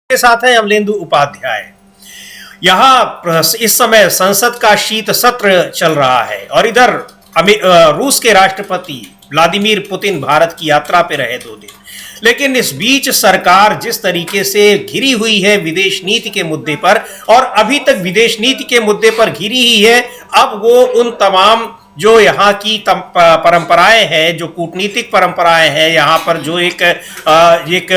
के साथ है अमलेंदु उपाध्याय। यहाँ इस समय संसद का शीत सत्र चल रहा है और इधर रूस के राष्ट्रपति व्लादिमीर पुतिन भारत की यात्रा पे रहे 2 दिन। लेकिन इस बीच सरकार जिस तरीके से घिरी हुई है विदेश नीति के मुद्दे पर, और अभी तक विदेश नीति के मुद्दे पर घिरी ही है, अब वो उन तमाम जो यहाँ की परंपराएं हैं, जो कूटनीतिक परंपराएं हैं, यहाँ पर जो एक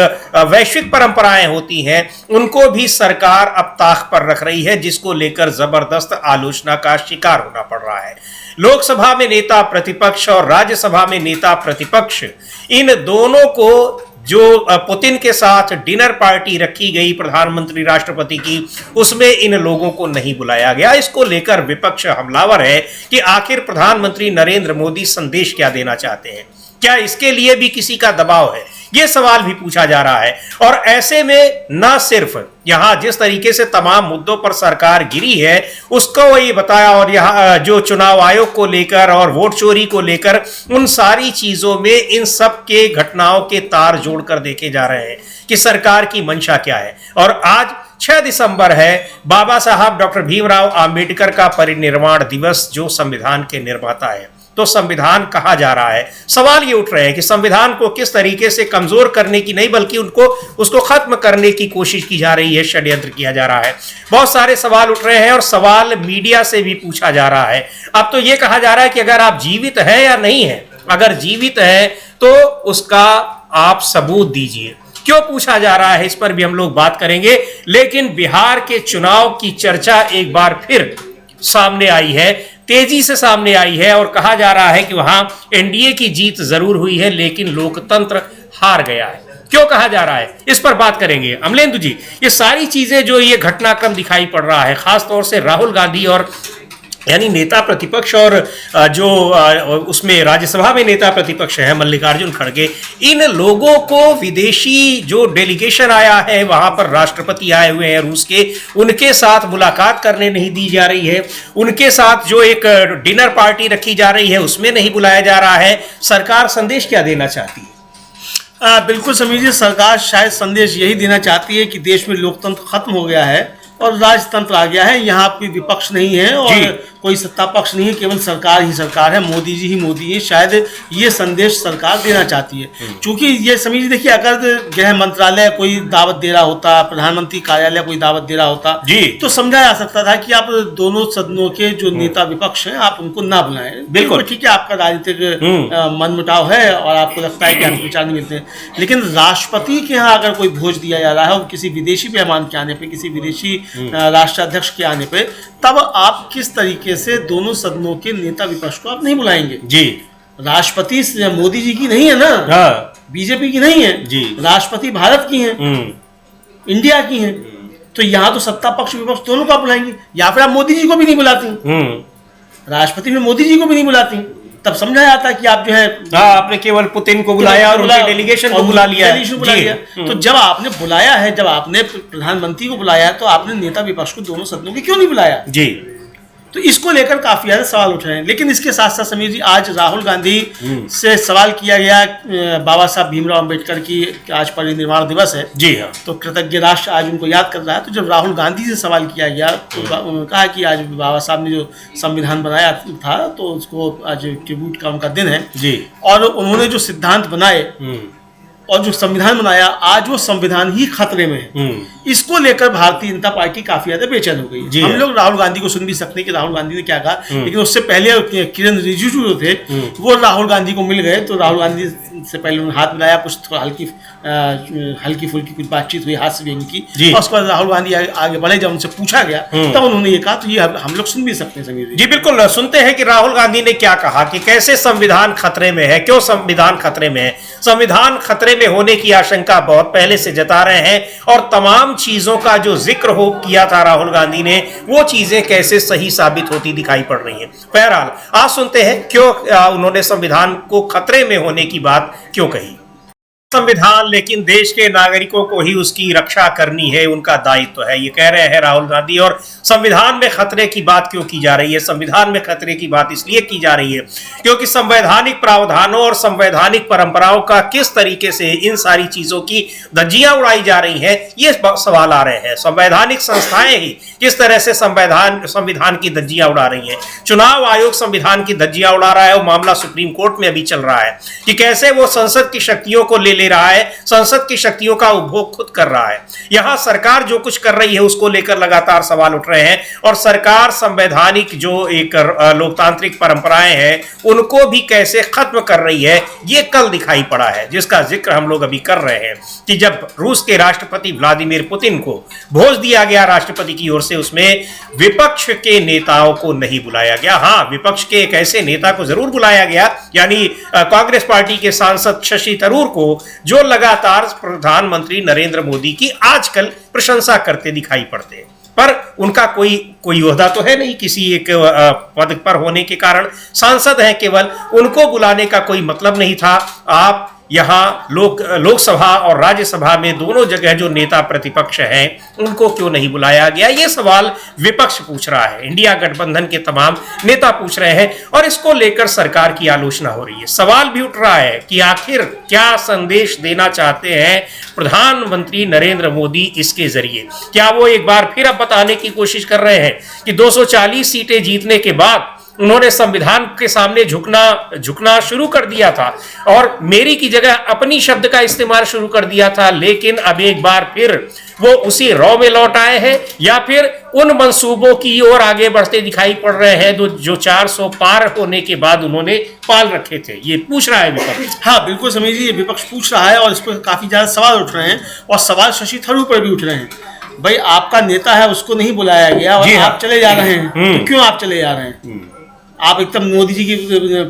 वैश्विक परंपराएं होती हैं, उनको भी सरकार अब ताक पर रख रही है, जिसको लेकर जबरदस्त आलोचना का शिकार होना पड़ रहा है। लोकसभा में नेता प्रतिपक्ष और राज्यसभा में नेता प्रतिपक्ष, इन दोनों को जो पुतिन के साथ डिनर पार्टी रखी गई प्रधानमंत्री राष्ट्रपति की, उसमें इन लोगों को नहीं बुलाया गया। इसको लेकर विपक्ष हमलावर है कि आखिर प्रधानमंत्री नरेंद्र मोदी संदेश क्या देना चाहते हैं, क्या इसके लिए भी किसी का दबाव है, ये सवाल भी पूछा जा रहा है। और ऐसे में न सिर्फ यहाँ जिस तरीके से तमाम मुद्दों पर सरकार गिरी है उसको ये बताया, और यहाँ जो चुनाव आयोग को लेकर और वोट चोरी को लेकर, उन सारी चीजों में इन सब के घटनाओं के तार जोड़कर देखे जा रहे हैं कि सरकार की मंशा क्या है। और आज 6 दिसंबर है, बाबा साहब डॉक्टर भीमराव अंबेडकर का परिनिर्वाण दिवस, जो संविधान के निर्माता है। तो संविधान कहा जा रहा है, सवाल ये उठ रहे हैं कि संविधान को किस तरीके से कमजोर करने की नहीं बल्कि उसको खत्म करने की कोशिश की जा रही है, षड्यंत्र किया जा रहा है। बहुत सारे सवाल उठ रहे हैं और सवाल मीडिया से भी पूछा जा रहा है। अब तो ये कहा जा रहा है कि अगर आप जीवित हैं या नहीं है, अगर जीवित है तो उसका आप सबूत दीजिए। क्यों पूछा जा रहा है, इस पर भी हम लोग बात करेंगे। लेकिन बिहार के चुनाव की चर्चा एक बार फिर सामने आई है, तेजी से सामने आई है, और कहा जा रहा है कि वहां एनडीए की जीत जरूर हुई है लेकिन लोकतंत्र हार गया है। क्यों कहा जा रहा है, इस पर बात करेंगे। अमलेंदु जी, ये सारी चीजें जो ये घटनाक्रम दिखाई पड़ रहा है, खासतौर से राहुल गांधी और यानी नेता प्रतिपक्ष, और जो उसमें राज्यसभा में नेता प्रतिपक्ष है मल्लिकार्जुन खड़गे, इन लोगों को विदेशी जो डेलीगेशन आया है, वहां पर राष्ट्रपति आए हुए हैं रूस के, उनके साथ मुलाकात करने नहीं दी जा रही है। उनके साथ जो एक डिनर पार्टी रखी जा रही है उसमें नहीं बुलाया जा रहा है। सरकार संदेश क्या देना चाहती है? बिल्कुल समझिए, सरकार शायद संदेश यही देना चाहती है कि देश में लोकतंत्र खत्म हो गया है और राजतंत्र आ गया है। यहाँ कोई विपक्ष नहीं है और कोई सत्ता पक्ष नहीं है, केवल सरकार ही सरकार है, मोदी जी ही मोदी है। शायद ये संदेश सरकार देना चाहती है। क्योंकि ये समझिए, देखिए, अगर गृह मंत्रालय कोई दावत दे रहा होता, प्रधानमंत्री कार्यालय कोई दावत दे रहा होता तो समझा जा सकता था कि आप दोनों सदनों के जो नेता विपक्ष हैं आप उनको ना बुलाएं। बिल्कुल ठीक है, आपका राजनीतिक मनमुटाव है और आपको लगता है कि आपको विचार नहीं मिलते हैं। लेकिन राष्ट्रपति के यहाँ अगर कोई भोज दिया जा रहा है और किसी विदेशी मेहमान के आने पर, किसी विदेशी राष्ट्राध्यक्ष के आने पर, तब आप किस तरीके से दोनों सदनों के नेता विपक्ष को आप नहीं बुलाएंगे? जी, राष्ट्रपति मोदी जी की नहीं है ना, बीजेपी की नहीं है जी, राष्ट्रपति भारत की हैं, इंडिया की हैं। तो यहाँ तो सत्ता पक्ष विपक्ष दोनों को आप बुलाएंगे, या फिर आप मोदी जी को भी नहीं बुलाती, राष्ट्रपति में मोदी जी को भी नहीं बुलाती, तब समझा जाता है कि आप जो है आपने केवल पुतिन को बुलाया और उनके डेलीगेशन को बुला लिया है। तो जब आपने बुलाया है, जब आपने प्रधानमंत्री को बुलाया है, तो आपने नेता विपक्ष को दोनों सदनों के क्यों नहीं बुलाया? जी, तो इसको लेकर काफी ज्यादा सवाल उठ रहे हैं। लेकिन इसके साथ साथ समीर जी, आज राहुल गांधी से सवाल किया गया, बाबा साहब भीमराव अंबेडकर की आज परिनिर्वाण दिवस है। जी हाँ, तो कृतज्ञ राष्ट्र आज उनको याद कर रहा है। तो जब राहुल गांधी से सवाल किया गया तो उन्होंने कहा कि आज बाबा साहब ने जो संविधान बनाया था तो उसको आज ट्रिब्यूट का उनका दिन है जी, और उन्होंने जो सिद्धांत बनाए और जो संविधान बनाया, आज वो संविधान ही खतरे में है। इसको लेकर भारतीय जनता पार्टी काफी ज्यादा बेचैन हो गई। हम लोग राहुल गांधी को सुन भी सकते हैं कि राहुल गांधी ने क्या कहा, लेकिन उससे पहले किरण रिजिजू जो थे वो राहुल गांधी को मिल गए। तो राहुल गांधी से पहले उन्होंने हाथ मिलाया, कुछ थोड़ा हल्की फुल्की कुछ बातचीत हुई हाथ से भी उनकी, और उसके बाद राहुल गांधी आगे बढ़े। जब उनसे पूछा गया तब उन्होंने ये कहा, तो ये हम लोग सुन भी सकते हैं समीर जी। बिल्कुल सुनते हैं कि राहुल गांधी ने क्या कहा, कि कैसे संविधान खतरे में है, क्यों संविधान खतरे में है। संविधान खतरे में होने की आशंका बहुत पहले से जता रहे हैं, और तमाम चीजों का जो जिक्र किया था राहुल गांधी ने, वो चीजें कैसे सही साबित होती दिखाई पड़ रही हैं। बहरहाल आज सुनते हैं क्यों उन्होंने संविधान को खतरे में होने की बात क्यों कही। संविधान, लेकिन देश के नागरिकों को ही उसकी रक्षा करनी है, उनका दायित्व है, ये कह रहे हैं राहुल गांधी। और संविधान में खतरे की बात क्यों की जा रही है? संविधान में खतरे की बात इसलिए की जा रही है क्योंकि संवैधानिक प्रावधानों और संवैधानिक परंपराओं का किस तरीके से इन सारी चीजों की धज्जियां उड़ाई जा रही हैं, ये सवाल आ रहे हैं। संवैधानिक संस्थाएं ही किस तरह से संविधान की धज्जियां उड़ा रही हैं। चुनाव आयोग संविधान की धज्जियां उड़ा रहा है, वो मामला सुप्रीम कोर्ट में अभी चल रहा है कि कैसे वो संसद की शक्तियों को ले रहा है, संसद की शक्तियों का उपभोग खुद कर रहा है। यहां सरकार जो कुछ कर रही है उसको लेकर लगातार सवाल उठ रहे हैं और सरकार संवैधानिक जो एक लोकतांत्रिक परंपराएं हैं उनको भी कैसे खत्म कर रही है, ये कल दिखाई पड़ा है, जिसका जिक्र हम लोग अभी कर रहे हैं कि जब रूस के राष्ट्रपति व्लादिमीर पुतिन को भोज दिया गया राष्ट्रपति की ओर से, उसमें विपक्ष के नेताओं को नहीं बुलाया गया। हां, विपक्ष के एक ऐसे नेता को जरूर बुलाया गया, यानी कांग्रेस पार्टी के सांसद शशि थरूर को, जो लगातार प्रधानमंत्री नरेंद्र मोदी की आजकल प्रशंसा करते दिखाई पड़ते हैं, पर उनका कोई ओहदा तो है नहीं किसी एक पद पर होने के कारण, सांसद हैं केवल, उनको बुलाने का कोई मतलब नहीं था। आप यहाँ लोकसभा और राज्यसभा में दोनों जगह जो नेता प्रतिपक्ष हैं उनको क्यों नहीं बुलाया गया, ये सवाल विपक्ष पूछ रहा है, इंडिया गठबंधन के तमाम नेता पूछ रहे हैं और इसको लेकर सरकार की आलोचना हो रही है। सवाल भी उठ रहा है कि आखिर क्या संदेश देना चाहते हैं प्रधानमंत्री नरेंद्र मोदी इसके जरिए? क्या वो एक बार फिर अब बताने की कोशिश कर रहे हैं कि 240 सीटें जीतने के बाद उन्होंने संविधान के सामने झुकना शुरू कर दिया था और मेरी की जगह अपनी शब्द का इस्तेमाल शुरू कर दिया था, लेकिन अब एक बार फिर वो उसी रॉ में लौट आए हैं, या फिर उन मंसूबों की ओर आगे बढ़ते दिखाई पड़ रहे हैं जो 400 पार होने के बाद उन्होंने पाल रखे थे? ये पूछ रहा है विपक्ष। हाँ बिल्कुल समीर जी, ये विपक्ष पूछ रहा है और इस पर काफी ज्यादा सवाल उठ रहे हैं और सवाल शशि थरूर पर भी उठ रहे हैं। भाई, आपका नेता है, उसको नहीं बुलाया गया और आप चले जा रहे हैं, तो क्यों आप चले जा रहे हैं? आप एकदम मोदी जी की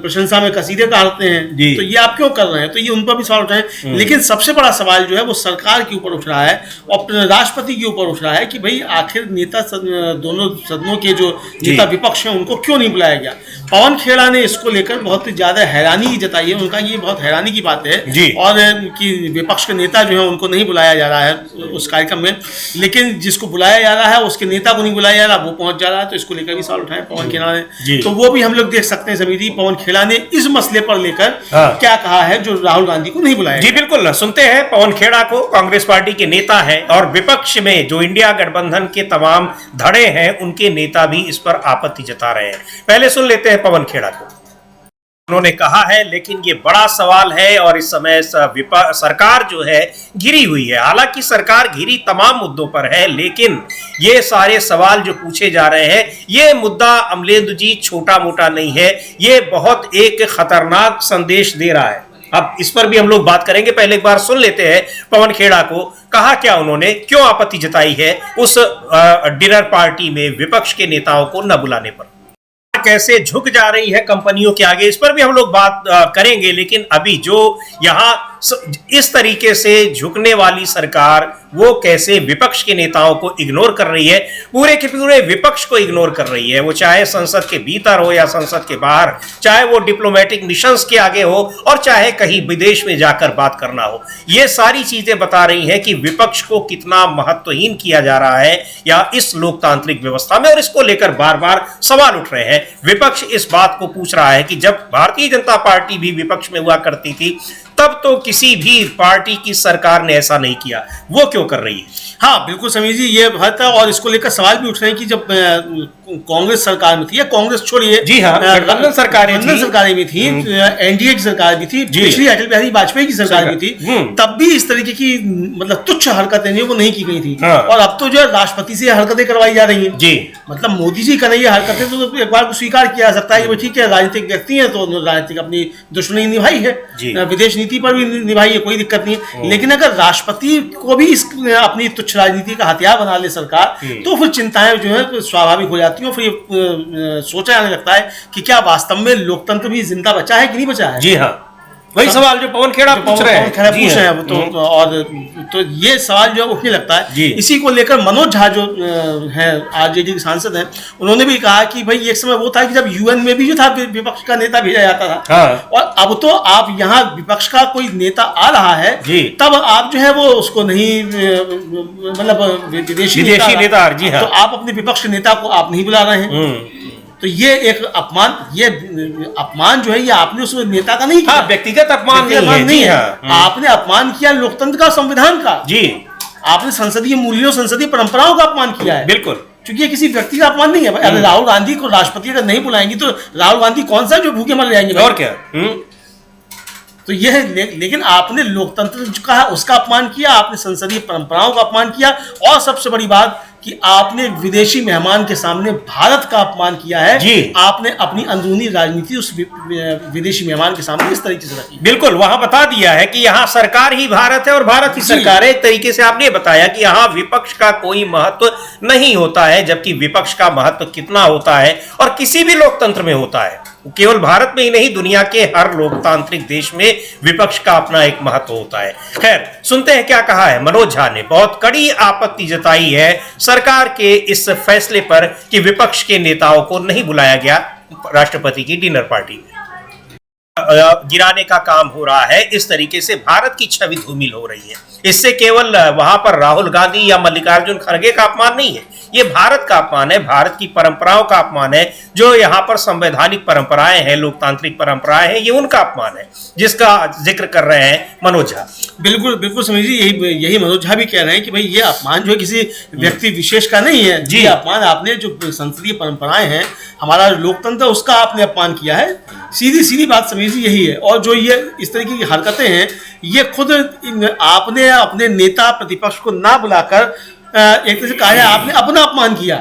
प्रशंसा में कसीदे काटते हैं, तो ये आप क्यों कर रहे हैं? तो ये उन पर भी सवाल उठ रहे हैं। लेकिन सबसे बड़ा सवाल जो है वो सरकार के ऊपर उठ रहा है और राष्ट्रपति के ऊपर उठ रहा है कि भाई आखिर दोनों सदनों के जो नेता विपक्ष हैं उनको क्यों नहीं बुलाया गया। पवन खेड़ा ने इसको लेकर बहुत ज्यादा हैरानी जताई है, उनका ये बहुत हैरानी की बात है और कि विपक्ष के नेता जो है उनको नहीं बुलाया जा रहा है उस कार्यक्रम में, लेकिन जिसको बुलाया जा रहा है उसके नेता को नहीं बुलाया जा रहा, वो पहुंच जा रहा है। तो इसको लेकर भी सवाल उठाए पवन खेड़ा ने, तो वो भी हम लोग देख सकते हैं समीर जी, पवन खेड़ा ने इस मसले पर लेकर क्या कहा है जो राहुल गांधी को नहीं बुलाया। जी बिल्कुल, सुनते हैं पवन खेड़ा को। कांग्रेस पार्टी के नेता हैं और विपक्ष में जो इंडिया गठबंधन के तमाम धड़े हैं उनके नेता भी इस पर आपत्ति जता रहे हैं। पहले सुन लेते हैं पवन खेड़ा को। उन्होंने कहा है, लेकिन ये बड़ा सवाल है और इस समय सरकार जो है घिरी हुई है। हालांकि सरकार घिरी तमाम मुद्दों पर है, लेकिन ये सारे सवाल जो पूछे जा रहे हैं, ये मुद्दा अमलेंदु जी छोटा मोटा नहीं है, ये बहुत एक खतरनाक संदेश दे रहा है। अब इस पर भी हम लोग बात करेंगे, पहले एक बार सुन लेते हैं पवन खेड़ा को। कहा क्या उन्होंने, क्यों आपत्ति जताई है उस डिनर पार्टी में विपक्ष के नेताओं को न बुलाने पर, कैसे झुक जा रही है कंपनियों के आगे, इस पर भी हम लोग बात करेंगे। लेकिन अभी जो यहाँ इस तरीके से झुकने वाली सरकार वो कैसे विपक्ष के नेताओं को इग्नोर कर रही है, पूरे के पूरे विपक्ष को इग्नोर कर रही है, वो चाहे संसद के भीतर हो या संसद के बाहर, चाहे वो डिप्लोमेटिक मिशंस के आगे हो और चाहे कहीं विदेश में जाकर बात करना हो। ये सारी चीजें बता रही हैं कि विपक्ष को कितना महत्वहीन किया जा रहा है या इस लोकतांत्रिक व्यवस्था में, और इसको लेकर बार बार सवाल उठ रहे हैं। विपक्ष इस बात को पूछ रहा है कि जब भारतीय जनता पार्टी भी विपक्ष में हुआ करती थी तब तो किसी भी पार्टी की सरकार ने ऐसा नहीं किया, वो क्यों कर रही है? हाँ बिल्कुल समीर जी, ये बात है और इसको लेकर सवाल भी उठ रहे हैं कि जब कांग्रेस सरकार में थी, या कांग्रेस छोड़िए, जी हाँ, गठबंधन सरकारें भी थी, एनडीए की सरकार भी थी, पिछली अटल बिहारी वाजपेयी की सरकार भी थी, तब भी इस तरीके की मतलब तुच्छ हरकतें वो नहीं की गई थी। और अब तो जो है राष्ट्रपति से हरकतें करवाई जा रही है जी। मतलब मोदी जी का नहीं हरकतें तो एक बार स्वीकार किया जा सकता है कि वो ठीक है, राजनीतिक व्यक्ति है तो राजनीतिक अपनी दुश्मनी निभाई है, विदेश नीति पर भी निभाई है, कोई दिक्कत नहीं है। लेकिन अगर राष्ट्रपति को भी इस अपनी तुच्छ राजनीति का हथियार बना ले सरकार, तो फिर चिंताएं जो है स्वाभाविक हो जाती हैं। फिर सोचा जाने लगता है कि क्या वास्तव में लोकतंत्र भी जिंदा बचा है कि नहीं बचा है। जी हाँ, वही सवाल जो पवन खेड़ा पूछ रहे हैं। पूछ रहे हैं वो तो और तो ये सवाल जो उठने लगता है, इसी को लेकर मनोज झा जो है आरजेडी के सांसद हैं, उन्होंने भी कहा कि भाई एक समय वो था कि जब यूएन में भी जो था विपक्ष का नेता भेजा जाता था, और अब तो आप यहाँ विपक्ष का कोई नेता आ रहा है तब आप जो है वो उसको नहीं, मतलब विदेशी नेता, तो आप अपने विपक्ष के नेता को आप नहीं बुला रहे हैं। तो ये एक अपमान, ये अपमान जो है ये आपने उस नेता का नहीं किया, व्यक्तिगत अपमान नहीं है, आपने अपमान किया लोकतंत्र का, संविधान का। जी, आपने संसदीय मूल्यों, संसदीय परंपराओं का अपमान किया है। बिल्कुल, क्योंकि ये किसी व्यक्ति का अपमान नहीं है। अगर राहुल गांधी को राष्ट्रपति अगर नहीं बुलाएंगे तो राहुल गांधी कौन सा जो भूखे मर जाएंगे, और क्या। तो यह लेकिन आपने लोकतंत्र जो कहा उसका अपमान किया, आपने संसदीय परंपराओं का अपमान किया, और सबसे बड़ी बात कि आपने विदेशी मेहमान के सामने भारत का अपमान किया है। जी, आपने अपनी अंदरूनी राजनीति उस विदेशी मेहमान के सामने इस तरीके से रखी। बिल्कुल, वहां बता दिया है कि यहाँ सरकार ही भारत है और भारत ही सरकार है। एक तरीके से आपने बताया कि यहाँ विपक्ष का कोई महत्व नहीं होता है, जबकि विपक्ष का महत्व कितना होता है और किसी भी लोकतंत्र में होता है। केवल भारत में ही नहीं, दुनिया के हर लोकतांत्रिक देश में विपक्ष का अपना एक महत्व होता है। खैर, सुनते हैं क्या कहा है मनोज झा ने। बहुत कड़ी आपत्ति जताई है सरकार के इस फैसले पर कि विपक्ष के नेताओं को नहीं बुलाया गया राष्ट्रपति की डिनर पार्टी में। गिराने का काम हो रहा है, इस तरीके से भारत की छवि धूमिल हो रही है। इससे केवल वहां पर राहुल गांधी या मल्लिकार्जुन खड़गे का अपमान नहीं है, ये भारत का अपमान है, भारत की परंपराओं का अपमान है। जो यहाँ पर संवैधानिक परंपराएं हैं, लोकतांत्रिक परंपराएं हैं, ये उनका अपमान है, जिसका जिक्र कर रहे हैं मनोज झा। बिल्कुल बिल्कुल समीर जी, यही मनोज झा भी कह रहे हैं कि भाई ये अपमान जो है किसी व्यक्ति विशेष का नहीं है। जी, अपमान आपने जो संसदीय परंपराएं हैं, हमारा लोकतंत्र, उसका आपने अपमान किया है। सीधी सीधी बात समीर जी यही है। और जो ये इस तरीके की हरकतें हैं, ये खुद आपने अपने नेता प्रतिपक्ष को ना बुलाकर एक तरह से कहा है आपने अपना अपमान किया।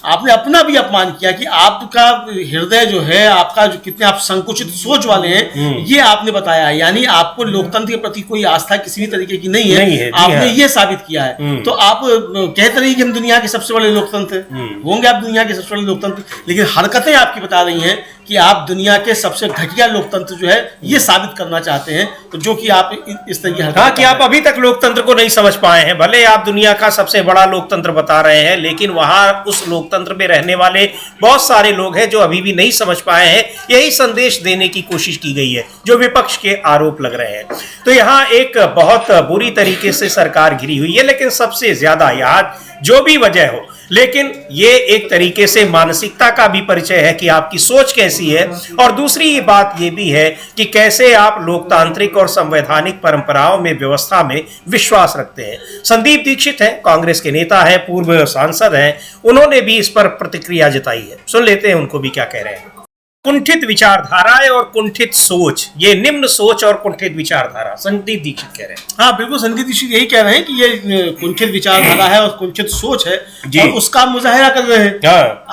आपने अपना भी अपमान किया कि आपका हृदय जो है, आपका जो कितने आप संकुचित सोच वाले हैं, ये आपने बताया है। यानी आपको लोकतंत्र के प्रति कोई आस्था किसी भी तरीके की नहीं है, आपने ये साबित किया है। तो आप कहते रहिए कि हम दुनिया के सबसे बड़े लोकतंत्र होंगे, आप दुनिया के सबसे बड़े लोकतंत्र, लेकिन हरकतें आपकी बता रही हैं कि आप दुनिया के सबसे घटिया लोकतंत्र जो है ये साबित करना चाहते हैं। तो जो कि आप इस तरह की कि आप अभी तक लोकतंत्र को नहीं समझ पाए हैं। भले आप दुनिया का सबसे बड़ा लोकतंत्र बता रहे हैं, लेकिन वहां उस लोकतंत्र में रहने वाले बहुत सारे लोग हैं जो अभी भी नहीं समझ पाए हैं। यही संदेश देने की कोशिश की गई है जो विपक्ष के आरोप लग रहे हैं। तो यहाँ एक बहुत बुरी तरीके से सरकार घिरी हुई है, लेकिन सबसे ज्यादा यहाँ जो भी वजह हो, लेकिन ये एक तरीके से मानसिकता का भी परिचय है कि आपकी सोच कैसी है। और दूसरी बात ये भी है कि कैसे आप लोकतांत्रिक और संवैधानिक परंपराओं में, व्यवस्था में विश्वास रखते हैं। संदीप दीक्षित हैं, कांग्रेस के नेता हैं, पूर्व सांसद हैं, उन्होंने भी इस पर प्रतिक्रिया जताई है। सुन लेते हैं उनको भी क्या कह रहे हैं। कुंठित विचारधाराएं और कुंठित सोच, ये निम्न सोच और कुंठित विचारधारा, संदीप दीक्षित कह रहे हैं। हाँ बिल्कुल, संदीप दीक्षित यही कह रहे हैं कि ये कुंठित विचारधारा है और कुंठित सोच है, और उसका मुजाहिरा कर रहे हैं।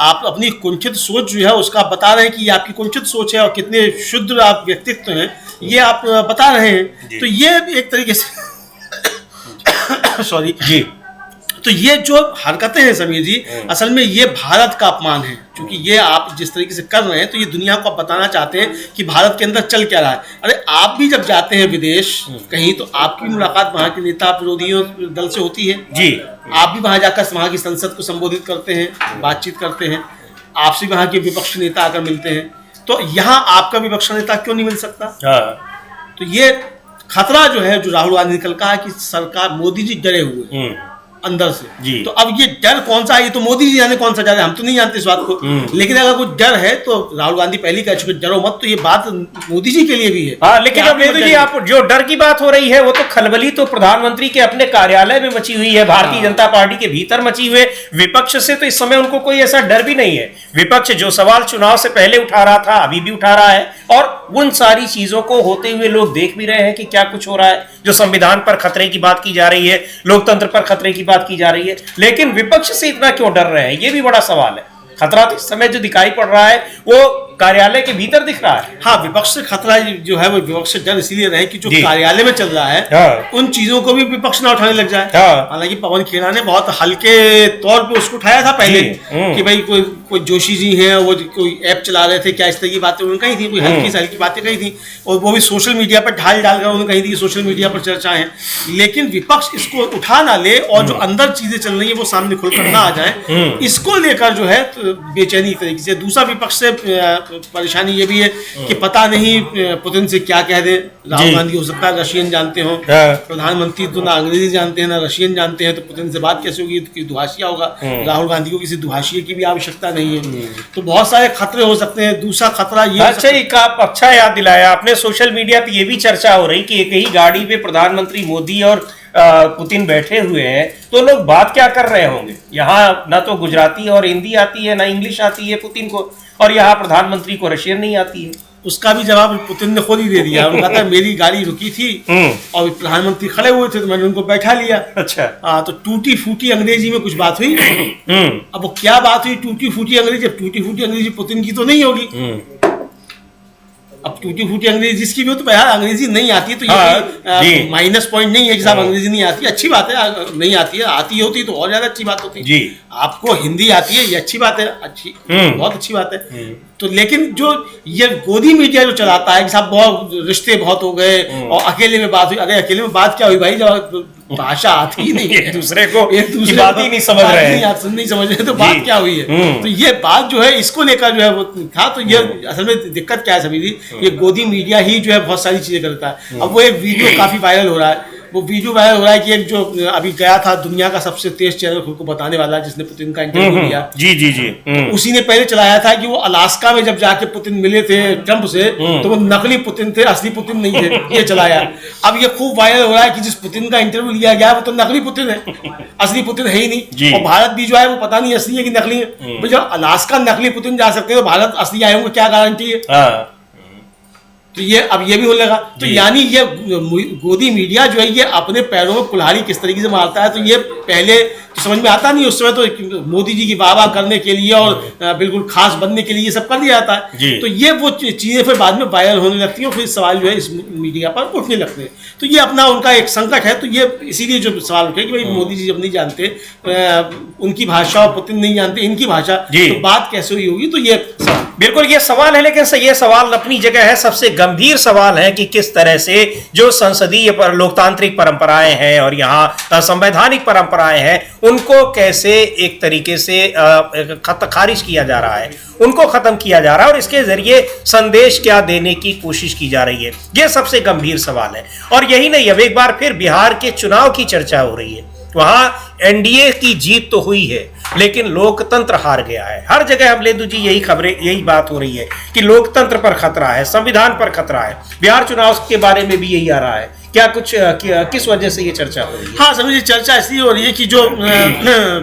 आप अपनी कुंठित सोच जो है उसका बता रहे हैं कि ये आपकी कुंठित सोच है और कितने शुद्ध आप व्यक्तित्व हैं, ये आप बता रहे हैं। तो ये एक तरीके से सॉरी जी, तो ये जो हरकतें हैं समीर जी, असल में ये भारत का अपमान है। क्योंकि ये आप जिस तरीके से कर रहे हैं, तो ये दुनिया को बताना चाहते हैं कि भारत के अंदर चल क्या रहा है। अरे आप भी जब जाते हैं विदेश कहीं, तो आपकी मुलाकात वहाँ के नेता विरोधियों दल से होती है जी। आप भी वहाँ जाकर वहाँ की संसद को संबोधित करते हैं, बातचीत करते हैं, आपसे वहाँ के विपक्ष नेता आकर मिलते हैं। तो यहाँ आपका विपक्ष नेता क्यों नहीं मिल सकता? तो ये खतरा जो है, जो राहुल गांधी ने कल कहा कि सरकार, मोदी जी डरे हुए हैं अंदर से जी। तो अब ये डर कौन सा है, ये तो मोदी जी जाने कौन सा डर है, हम तो नहीं जानते इस बात को। लेकिन अगर कोई डर है तो राहुल गांधी पहले कह चुके डरो मत, तो ये बात मोदी जी के लिए भी है। हाँ, लेकिन अब नेहरू जी, आप जो डर की बात हो रही है वो तो खलबली तो प्रधानमंत्री के अपने कार्यालय में मची हुई है, भारतीय जनता पार्टी के भीतर मची हुई है। विपक्ष से तो इस समय उनको कोई ऐसा डर भी नहीं है। विपक्ष जो सवाल चुनाव से पहले उठा रहा था, अभी भी उठा रहा है, और उन सारी चीजों को होते हुए लोग देख भी रहे हैं कि क्या कुछ हो रहा है। जो संविधान पर खतरे की बात की जा रही है, लोकतंत्र पर खतरे की बात की जा रही है, लेकिन विपक्ष से इतना क्यों डर रहे हैं, ये भी बड़ा सवाल है। खतरा तो इस समय जो दिखाई पड़ रहा है वो कार्यालय के भीतर दिख रहा है। हाँ, विपक्ष से खतरा जो है वो विपक्ष से डर इसीलिए रहे कि जो कार्यालय में चल रहा है हाँ। उन चीजों को भी विपक्ष ना उठाने लग जाए। हाँ। हालांकि पवन खेड़ा ने बहुत हल्के तौर पे उसको उठाया था पहले कि भाई कोई जोशी जी हैं, वो कोई ऐप चला रहे थे, क्या इस तरह की बातें उन्होंने कही थी, कोई हल्की से हल्की बातें कही थी, और वो भी सोशल मीडिया पर ढाल डालकर उन्होंने कही थी कि सोशल मीडिया पर चर्चा है। लेकिन विपक्ष इसको उठा ना ले और जो अंदर चीजें चल रही है वो सामने खुलकर ना आ जाए, इसको लेकर जो है तो बेचैनी तरीके से। दूसरा विपक्ष से परेशानी ये भी है कि पता नहीं पुतिन से क्या कह दे। राहुल गांधी हो सकता है रशियन जानते हो, प्रधानमंत्री तो ना अंग्रेजी जानते हैं ना रशियन जानते हैं, तो पुतिन से बात कैसे होगी, तो दुभाषिया होगा। राहुल गांधी को किसी दुभाषिए की भी आवश्यकता नहीं है। तो बहुत सारे खतरे हो सकते हैं। दूसरा खतरा ये अच्छा याद दिलाया आपने। सोशल मीडिया पे ये भी चर्चा हो रही कि एक ही गाड़ी पे प्रधानमंत्री मोदी और पुतिन बैठे हुए हैं, तो लोग बात क्या कर रहे होंगे। यहाँ ना तो गुजराती और हिंदी आती है, ना इंग्लिश आती है पुतिन को, और यहाँ प्रधानमंत्री को रशियन नहीं आती है। उसका भी जवाब पुतिन ने खुद ही दे दिया। उन्होंने कहा था मेरी गाड़ी रुकी थी और प्रधानमंत्री खड़े हुए थे तो मैंने उनको बैठा लिया। अच्छा। तो टूटी फूटी अंग्रेजी में कुछ बात हुई। अब वो क्या बात हुई टूटी फूटी अंग्रेजी? अब टूटी फूटी अंग्रेजी पुतिन की तो नहीं होगी। अब टूटी फूटी अंग्रेजी जिसकी भी हो, तो यार अंग्रेजी नहीं आती तो ये माइनस पॉइंट नहीं है कि साहब अंग्रेजी नहीं आती। अच्छी बात है, नहीं आती है, आती होती तो और ज्यादा अच्छी बात होती जी। आपको हिंदी आती है, ये अच्छी बात है, अच्छी बहुत अच्छी बात है। तो लेकिन जो ये गोदी मीडिया जो चलाता है कि साहब बहुत रिश्ते बहुत हो गए और अकेले में बात हुई। अरे अकेले में बात क्या हुई भाई, जब भाषा आती ही नहीं है, दूसरे को बात ही नहीं समझ रहे हैं, नहीं समझ रहे तो बात क्या हुई है। तो ये बात जो है इसको लेकर जो है वो था। तो ये असल में दिक्कत क्या है सभी थी, ये गोदी मीडिया ही जो है बहुत सारी चीजें करता है। अब वो एक वीडियो काफी वायरल हो रहा है, वो वीडियो वायरल हो रहा है कि एक जो अभी गया था दुनिया का सबसे तेज चैनल खुद को बताने वाला, जिसने पुतिन का इंटरव्यू लिया, जी जी जी, तो उसी ने पहले चलाया था कि वो अलास्का में जब जाके पुतिन मिले थे ट्रंप से, तो वो नकली पुतिन थे, असली पुतिन नहीं थे, ये चलाया। अब ये खूब वायरल हो रहा है कि जिस पुतिन का इंटरव्यू लिया गया वो तो नकली पुतिन है, असली पुतिन है ही नहीं। और भारत भी जो है वो पता नहीं असली है कि नकली है। जब अलास्का नकली पुतिन जा सकते हैं तो भारत असली आए होंगे, क्या गारंटी है। तो ये अब ये भी होने लगा। तो यानी ये गोदी मीडिया जो है ये अपने पैरों में कुल्हाड़ी किस तरीके से मारता है, तो ये पहले तो समझ में आता नहीं। उस समय तो मोदी जी की वाह करने के लिए और बिल्कुल खास बनने के लिए ये सब कर दिया जाता है। तो ये वो चीजें फिर बाद में वायरल होने लगती हैं और फिर सवाल जो है इस मीडिया पर उठने लगते हैं। तो ये अपना उनका एक संकट है। तो ये इसीलिए जो सवाल उठे कि भाई मोदी जी जब नहीं जानते उनकी भाषा और पुतिन नहीं जानते इनकी भाषा, तो बात कैसे हुई होगी। तो ये बिल्कुल ये सवाल है, लेकिन ये सवाल अपनी जगह है। सबसे गंभीर सवाल है कि किस तरह से जो संसदीय पर लोकतांत्रिक परंपराएं हैं और यहाँ संवैधानिक परंपराएं हैं उनको कैसे एक तरीके से खारिज किया जा रहा है, उनको खत्म किया जा रहा है और इसके जरिए संदेश क्या देने की कोशिश की जा रही है। यह सबसे गंभीर सवाल है। और यही नहीं, अब एक बार फिर बिहार के चुनाव की चर्चा हो रही है। वहां एनडीए की जीत तो हुई है लेकिन लोकतंत्र हार गया है। हर जगह अमलेंदु जी यही खबरें, यही बात हो रही है कि लोकतंत्र पर खतरा है, संविधान पर खतरा है। बिहार चुनाव के बारे में भी यही आ रहा है। क्या कुछ किस वजह से ये चर्चा हो रही है? हाँ समझिए, चर्चा इसलिए हो रही है कि जो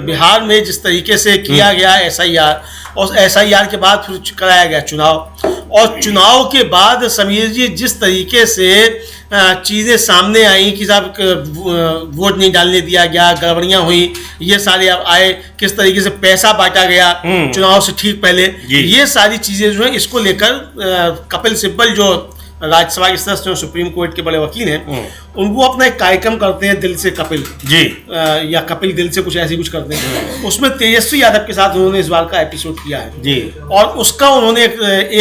बिहार में जिस तरीके से किया गया एसआईआर और एसआईआर के बाद फिर कराया गया चुनाव, और चुनाव के बाद समीर जी जिस तरीके से चीज़ें सामने आई कि साहब वोट नहीं डालने दिया गया, गड़बड़ियां हुई, ये सारे अब आए, किस तरीके से पैसा बांटा गया चुनाव से ठीक पहले, ये सारी चीज़ें जो है इसको लेकर कपिल सिब्बल जो राज्यसभा के सदस्य सुप्रीम कोर्ट के बड़े वकील हैं, उनको अपना एक कार्यक्रम करते हैं दिल से कपिल जी या कपिल दिल से कुछ ऐसे कुछ करते हैं। उसमें तेजस्वी यादव के साथ उन्होंने इस बार का एपिसोड किया है जी, और उसका उन्होंने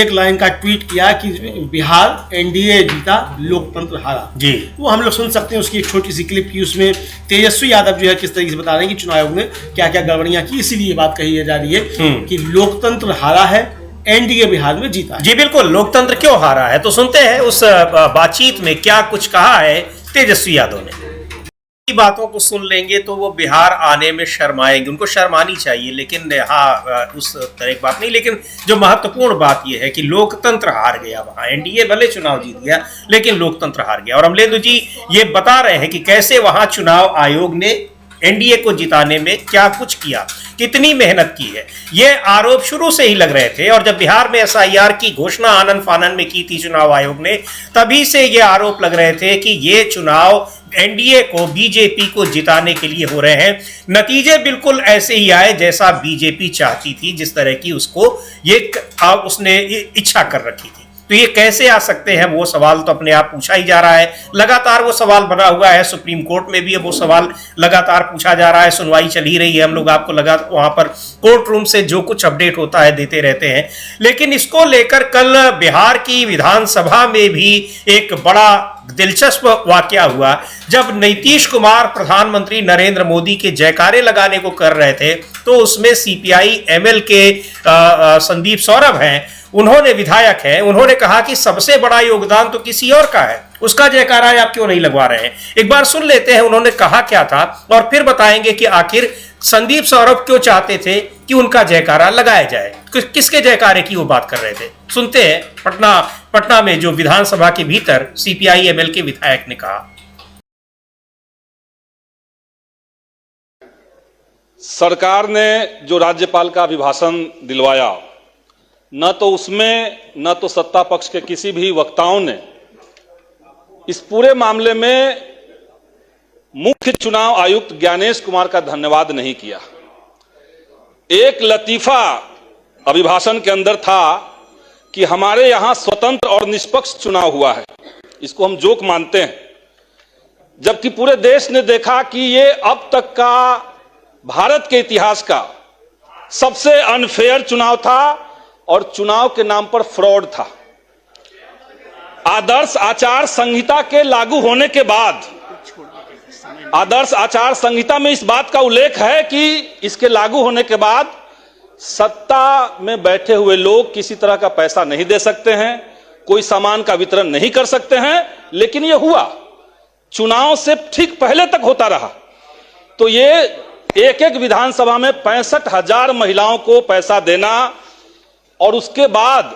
एक लाइन का ट्वीट किया कि बिहार एनडीए जीता, लोकतंत्र हारा जी। वो हम लोग सुन सकते हैं उसकी एक छोटी सी क्लिप की। उसमें तेजस्वी यादव जो है किस तरीके से बता रहे हैं कि चुनाव आयोग ने क्या क्या गड़बड़ियां की, इसीलिए बात कही जा रही है कि लोकतंत्र हारा है, एनडीए बिहार में जीता। जी बिल्कुल, लोकतंत्र क्यों हारा है तो सुनते हैं उस बातचीत में क्या कुछ कहा है तेजस्वी यादव ने। बातों को सुन लेंगे तो वो बिहार आने में शर्माएंगे, उनको शर्मानी चाहिए, लेकिन हाँ उस तरह की बात नहीं। लेकिन जो महत्वपूर्ण बात यह है कि लोकतंत्र हार गया वहां, एनडीए भले चुनाव जीत गया लेकिन लोकतंत्र हार गया। और अमलेंदु जी ये बता रहे हैं कि कैसे वहां चुनाव आयोग ने एनडीए को जिताने में क्या कुछ किया, कितनी मेहनत की है। ये आरोप शुरू से ही लग रहे थे और जब बिहार में एसआईआर की घोषणा आनन फानन में की थी चुनाव आयोग ने, तभी से ये आरोप लग रहे थे कि ये चुनाव एनडीए को, बीजेपी को जिताने के लिए हो रहे हैं। नतीजे बिल्कुल ऐसे ही आए जैसा बीजेपी चाहती थी, जिस तरह की उसने इच्छा कर रखी थी। तो ये कैसे आ सकते हैं, वो सवाल तो अपने आप पूछा ही जा रहा है। लगातार वो सवाल बना हुआ है, सुप्रीम कोर्ट में भी अब वो सवाल लगातार पूछा जा रहा है, सुनवाई चल ही रही है। हम लोग आपको वहां पर कोर्ट रूम से जो कुछ अपडेट होता है देते रहते हैं। लेकिन इसको लेकर कल बिहार की विधानसभा में भी एक बड़ा दिलचस्प वाकया हुआ, जब नीतीश कुमार प्रधानमंत्री नरेंद्र मोदी के जयकारे लगाने को कर रहे थे, तो उसमें सीपीआई एमएल के संदीप सौरभ हैं, उन्होंने विधायक हैं, उन्होंने कहा कि सबसे बड़ा योगदान तो किसी और का है, उसका जयकारा आप क्यों नहीं लगवा रहे हैं। एक बार सुन लेते हैं उन्होंने कहा क्या था, और फिर बताएंगे कि आखिर संदीप सौरभ क्यों चाहते थे कि उनका जयकारा लगाया जाए, किसके जयकारे की वो बात कर रहे थे। सुनते हैं पटना में जो विधानसभा के भीतर सीपीआई एमएल के विधायक ने कहा। सरकार ने जो राज्यपाल का अभिभाषण दिलवाया, न तो उसमें न तो सत्ता पक्ष के किसी भी वक्ताओं ने इस पूरे मामले में मुख्य चुनाव आयुक्त ज्ञानेश कुमार का धन्यवाद नहीं किया। एक लतीफा अभिभाषण के अंदर था कि हमारे यहां स्वतंत्र और निष्पक्ष चुनाव हुआ है, इसको हम जोक मानते हैं, जबकि पूरे देश ने देखा कि ये अब तक का भारत के इतिहास का सबसे अनफेयर चुनाव था और चुनाव के नाम पर फ्रॉड था। आदर्श आचार संहिता के लागू होने के बाद, आदर्श आचार संहिता में इस बात का उल्लेख है कि इसके लागू होने के बाद सत्ता में बैठे हुए लोग किसी तरह का पैसा नहीं दे सकते हैं, कोई सामान का वितरण नहीं कर सकते हैं, लेकिन यह हुआ चुनाव से ठीक पहले तक होता रहा। तो ये एक एक विधानसभा में 65,000 महिलाओं को पैसा देना और उसके बाद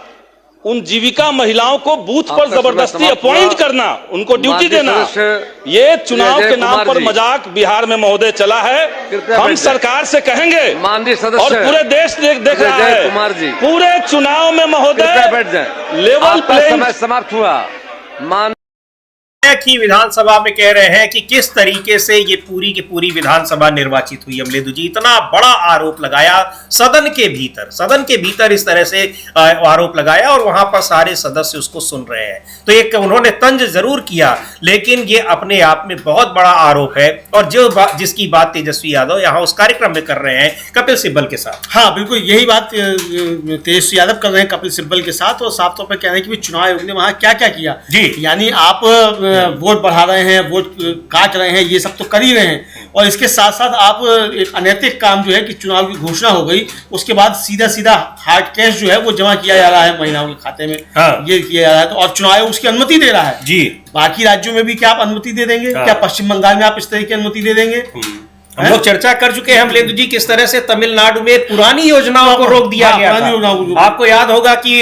उन जीविका महिलाओं को बूथ पर जबरदस्ती अपॉइंट करना, उनको ड्यूटी देना, ये चुनाव के नाम पर मजाक बिहार में महोदय चला है। हम सरकार से कहेंगे और पूरे देश देख रहा है, पूरे चुनाव में महोदय लेवल प्लेइंग समाप्त हुआ। की विधानसभा में कह रहे हैं कि किस तरीके से ये पूरी की पूरी विधानसभा निर्वाचित हुई। अमलेदु जी, इतना बड़ा आरोप लगाया सदन के भीतर इस तरह से आरोप लगाया और वहां पर सारे सदस्य उसको सुन रहे हैं। तो एक उन्होंने तंज जरूर किया, लेकिन ये अपने आप में बहुत बड़ा आरोप है। और जिसकी बात तेजस्वी यादव यहाँ उस कार्यक्रम में कर रहे हैं कपिल सिब्बल के साथ। हाँ बिल्कुल, यही बात तेजस्वी यादव कर रहे हैं कपिल सिब्बल के साथ, और साफ तौर पर कह रहे हैं कि चुनाव आयोग ने वहां क्या क्या किया जी। यानी आप वोट बढ़ा रहे हैं, वोट काट रहे हैं, ये सब तो कर ही रहे हैं, और इसके साथ साथ आप एक अनैतिक काम जो है कि चुनाव की घोषणा हो गई, उसके बाद सीधा हार्ड कैश जो है वो जमा किया जा रहा है महिलाओं के खाते में। हाँ। ये किया जा रहा है, तो और चुनाव आयोग उसकी अनुमति दे रहा है जी। बाकी राज्यों में भी क्या आप अनुमति दे देंगे? हाँ। क्या पश्चिम बंगाल में आप इस तरह की अनुमति दे देंगे? हम लोग चर्चा कर चुके हैं अमलेदु जी, किस तरह से तमिलनाडु में पुरानी योजनाओं को रोक दिया गया था। आपको याद होगा कि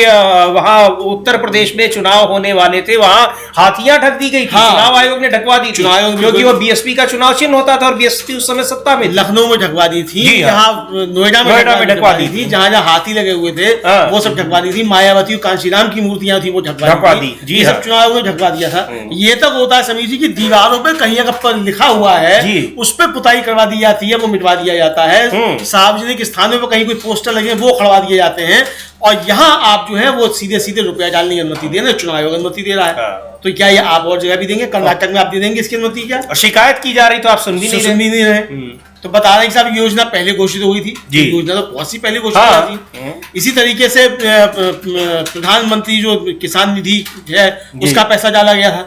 वहां उत्तर प्रदेश में चुनाव होने वाले थे, वहां हाथियां ढक दी गई थी। हाँ। चुनाव आयोग ने ढकवा दी थी, क्योंकि वो बीएसपी का चुनाव चिन्ह होता था और बीएसपी उस समय सत्ता में लखनऊ में ढकवा दी थी, नोएडा में ढकवा दी थी, जहां जहां हाथी लगे हुए थे वो सब ढकवा दी थी। मायावती और कांशीराम की मूर्तियां थी वो ढकवा दी, ये सब चुनाव आयोग ने ढकवा दिया था। ये तक होता है समीर जी की दीवारों पर कहीं अगर लिखा हुआ है उस पर पुताई करवा दी जाती है, वो मिटवा दिया जाता है। सार्वजनिक स्थानों पर कहीं कोई पोस्टर लगे वो खड़वा दिए जाते हैं, और यहाँ आप जो है वो सीधे रुपया डालने की अनुमति दे रहे हैं, चुनाव आयोग अनुमति दे रहा है। तो क्या ये आप और जगह भी देंगे? कर्नाटक में आप दे देंगे इसकी अनुमति? क्या और शिकायत की जा रही तो आप सुन भी नहीं रहे। तो बता रहे हैं कि साहब योजना पहले घोषित हो गई थी, योजना तो बहुत सी पहले घोषित हुई थी। इसी तरीके से प्रधानमंत्री जो किसान निधि है उसका पैसा डाला गया था,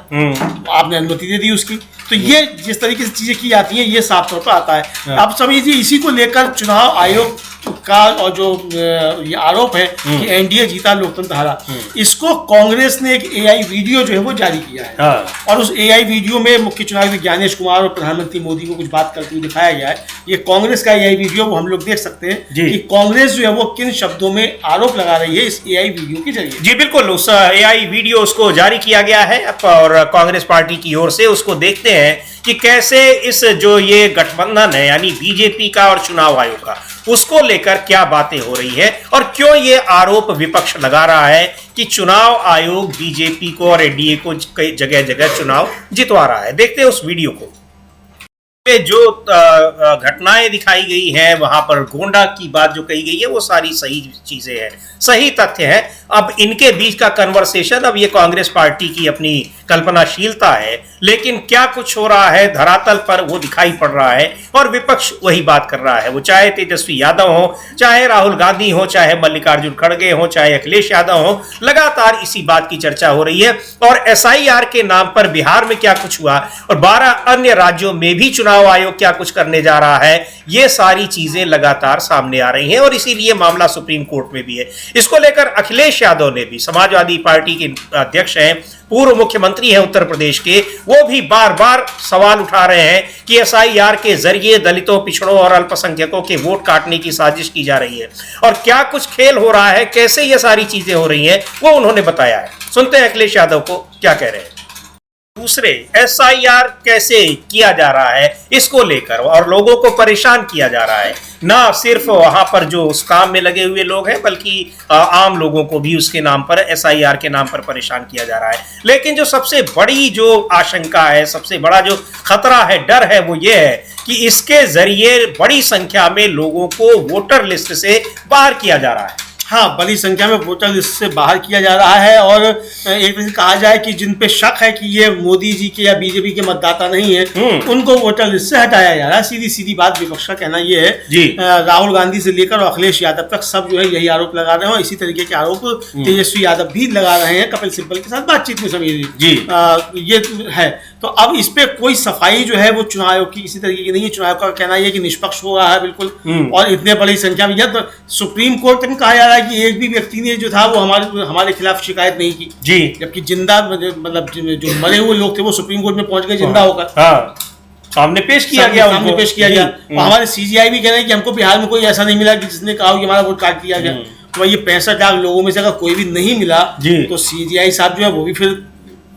आपने अनुमति दे दी उसकी। तो ये जिस तरीके से चीजें की जाती हैं ये साफ तौर पर आता है। आप समझिए इसी को लेकर चुनाव आयोग का और जो ये आरोप है कि एनडीए जीता लोकतंत्र हारा, इसको कांग्रेस ने एक एआई वीडियो जो है वो जारी किया है। और उस एआई वीडियो में मुख्य चुनाव ज्ञानेश कुमार और प्रधानमंत्री मोदी को कुछ बात करते हुए दिखाया गया है। ये कांग्रेस का एआई वीडियो वो हम लोग देख सकते हैं कि कांग्रेस जो है वो किन शब्दों में आरोप लगा रही है इस एआई वीडियो के जरिए। जी बिल्कुल, उस एआई वीडियो उसको जारी किया गया है और कांग्रेस पार्टी की ओर से। उसको देखते हैं कि कैसे इस जो ये गठबंधन है यानी बीजेपी का और चुनाव आयोग का, उसको लेकर क्या बातें हो रही है और क्यों ये आरोप विपक्ष लगा रहा है कि चुनाव आयोग बीजेपी को और एनडीए को कई जगह जगह चुनाव जितवा रहा है। देखते हैं उस वीडियो को। जो घटनाएं दिखाई गई हैं, वहां पर गोंडा की बात जो कही गई है वो सारी सही चीजें हैं, सही तथ्य है। अब इनके बीच का कन्वर्सेशन, अब ये कांग्रेस पार्टी की अपनी कल्पनाशीलता है, लेकिन क्या कुछ हो रहा है धरातल पर वो दिखाई पड़ रहा है और विपक्ष वही बात कर रहा है। वो चाहे तेजस्वी यादव हो, चाहे राहुल गांधी हो, चाहे मल्लिकार्जुन खड़गे हो, चाहे अखिलेश यादव हो, लगातार इसी बात की चर्चा हो रही है। और एसआईआर के नाम पर बिहार में क्या कुछ हुआ और 12 अन्य राज्यों में भी चुनाव आयोग क्या कुछ करने जा रहा है, ये सारी चीजें लगातार सामने आ रही हैं और इसीलिए मामला सुप्रीम कोर्ट में भी है। इसको लेकर अखिलेश यादव ने भी, समाजवादी पार्टी के अध्यक्ष हैं, पूर्व मुख्यमंत्री हैं उत्तर प्रदेश के, वो भी बार बार सवाल उठा रहे हैं कि एसआईआर के जरिए दलितों, पिछड़ों और अल्पसंख्यकों के वोट काटने की साजिश की जा रही है और क्या कुछ खेल हो रहा है, कैसे ये सारी चीजें हो रही हैं, वो उन्होंने बताया है। सुनते हैं अखिलेश यादव को क्या कह रहे हैं। दूसरे, एसआईआर कैसे किया जा रहा है इसको लेकर और लोगों को परेशान किया जा रहा है, ना सिर्फ वहां पर जो उस काम में लगे हुए लोग हैं बल्कि आम लोगों को भी उसके नाम पर, एसआईआर के नाम पर परेशान किया जा रहा है। लेकिन जो सबसे बड़ी जो आशंका है, सबसे बड़ा जो खतरा है, डर है, वो ये है कि इसके जरिए बड़ी संख्या में लोगों को वोटर लिस्ट से बाहर किया जा रहा है। हाँ, बड़ी संख्या में वोटर लिस्ट से बाहर किया जा रहा है और एक तरह से कहा जाए कि जिन पे शक है कि ये मोदी जी के या बीजेपी के मतदाता नहीं है, उनको वोटर लिस्ट से हटाया जा रहा है। सीधी सीधी बात विपक्ष का कहना ये है। राहुल गांधी से लेकर अखिलेश यादव तक सब जो है यही आरोप लगा रहे हैं और इसी तरीके के आरोप तेजस्वी यादव भी लगा रहे हैं कपिल सिब्बल के साथ बातचीत में। समीर ये है, तो अब इस पे कोई सफाई जो है वो चुनाव आयोग की इसी तरीके की नहीं है। चुनाव आयोग का कहना यह है कि निष्पक्ष हो रहा है बिल्कुल, और इतने बड़ी संख्या में तो सुप्रीम कोर्ट तक कहा जा रहा है कि एक भी व्यक्ति ने जो था वो हमारे खिलाफ शिकायत नहीं की जी, जबकि जिंदा मतलब जो मरे हुए लोग थे वो सुप्रीम कोर्ट में पहुंच गए जिंदा होकर। सामने पेश किया गया, सामने पेश किया गया। हमारे सीजीआई भी कह रहे हैं कि हमको बिहार में कोई ऐसा नहीं मिला कि जिसने कहा कि हमारा वोट काट दिया गया। तो ये 65 लाख लोगों में से अगर कोई भी नहीं मिला तो सीजीआई साहब जो है वो भी फिर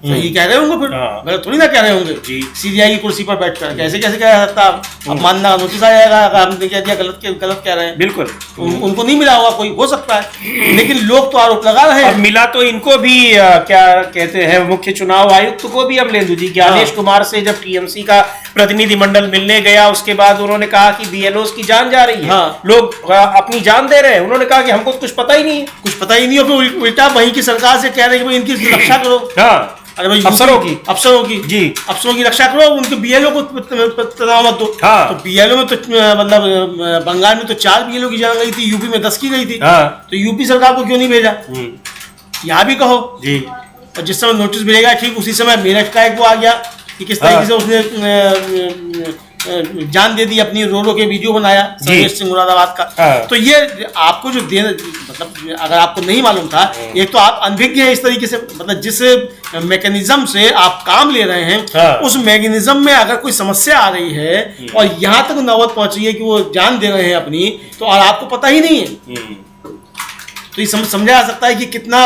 सही कह रहे होंगे, फिर गलत थोड़ी ना कह रहे होंगे। सीजीआई की कुर्सी पर बैठकर कैसे कैसे कह सकता, अब मानना नोटिस आ जाएगा अगर हमने कह दिया गलत कह रहे हैं। बिल्कुल उनको नहीं मिला होगा, कोई हो सकता है, लेकिन लोग तो आरोप लगा रहे हैं। और मिला तो इनको भी क्या कहते हैं, मुख्य चुनाव आयुक्त को भी अमलेंदु जी, ज्ञानेश कुमार से जब टीएमसी का प्रतिनिधिमंडल मिलने गया उसके बाद उन्होंने कहा कि बीएलओ की जान जा रही है, लोग अपनी जान दे रहे हैं। उन्होंने कहा कि हमको कुछ पता ही नहीं है, कुछ पता ही नहीं हो, फिर उल्टा वहीं की सरकार से कह रहे हैं कि इनकी रक्षा करो। अरे भाई अफसरों की जी, अफसरों की रक्षा करो, उनके बीएलओ को तनाव मत दो। तो बीएलओ में तो मतलब बंगाल में तो 4 बीएलओ की जान गई थी, यूपी में 10 की गई थी। तो यूपी सरकार को क्यों नहीं भेजा, यहाँ भी कहो जी। और जिस समय नोटिस भेजेगा ठीक उसी समय मेरठ का एक वो आ गया कि किस तरीके से उसने जान दे दी अपनी, रो के वीडियो बनाया संदेश सिंह मुरादाबाद का। तो ये आपको जो देना, मतलब अगर आपको नहीं मालूम था, एक तो आप अनभिज्ञ हैं इस तरीके से, मतलब जिस मैकेनिज्म से आप काम ले रहे हैं उस मैकेनिज्म में अगर कोई समस्या आ रही है और यहाँ तक नौबत पहुंच रही है कि वो जान दे रहे हैं अपनी, तो और आपको पता ही नहीं है, तो ये समझा जा सकता है कि कितना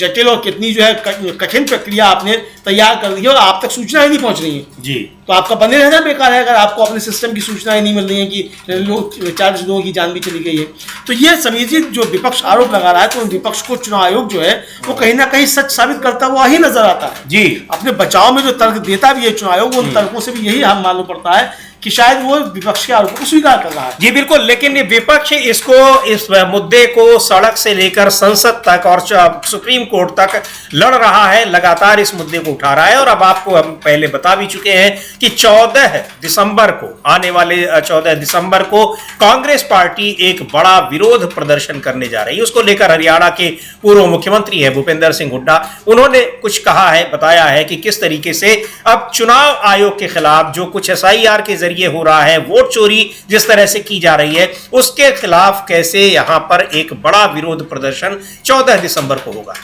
जटिल और कितनी जो है कठिन प्रक्रिया आपने तैयार कर दी है और आप तक सूचनाएं नहीं पहुंच रही हैं जी। तो आपका बने रहना बेकार है अगर आपको अपने सिस्टम की सूचनाएं नहीं मिल रही हैं कि लोग 40 लोगों की जान भी चली गई है। तो ये समझिए जो विपक्ष आरोप लगा रहा है, तो विपक्ष को चुनाव आयोग जो है वो कहीं ना कहीं सच साबित करता हुआ ही नजर आता है जी। अपने बचाव में जो तर्क देता भी है चुनाव आयोग, उन तर्कों से भी यही हम मालूम पड़ता है कि शायद वो विपक्ष के आरोपों को स्वीकार कर रहा है जी। बिल्कुल, लेकिन विपक्ष इसको, इस मुद्दे को सड़क से लेकर संसद तक और सुप्रीम कोर्ट तक लड़ रहा है, लगातार इस मुद्दे को उठा रहा है। और अब आपको हम पहले बता भी चुके हैं कि 14 दिसंबर को, आने वाले 14 दिसंबर को कांग्रेस पार्टी एक बड़ा विरोध प्रदर्शन करने जा रही है। उसको लेकर हरियाणा के पूर्व मुख्यमंत्री है भूपेंद्र सिंह हुड्डा, उन्होंने कुछ कहा है, बताया है कि किस तरीके से अब चुनाव आयोग के खिलाफ जो कुछ एसआईआर के जरिए हो रहा है, वोट चोरी जिस तरह से की जा रही है, उसके खिलाफ कैसे यहां पर एक बड़ा विरोध प्रदर्शन 14 दिसंबर को होगा।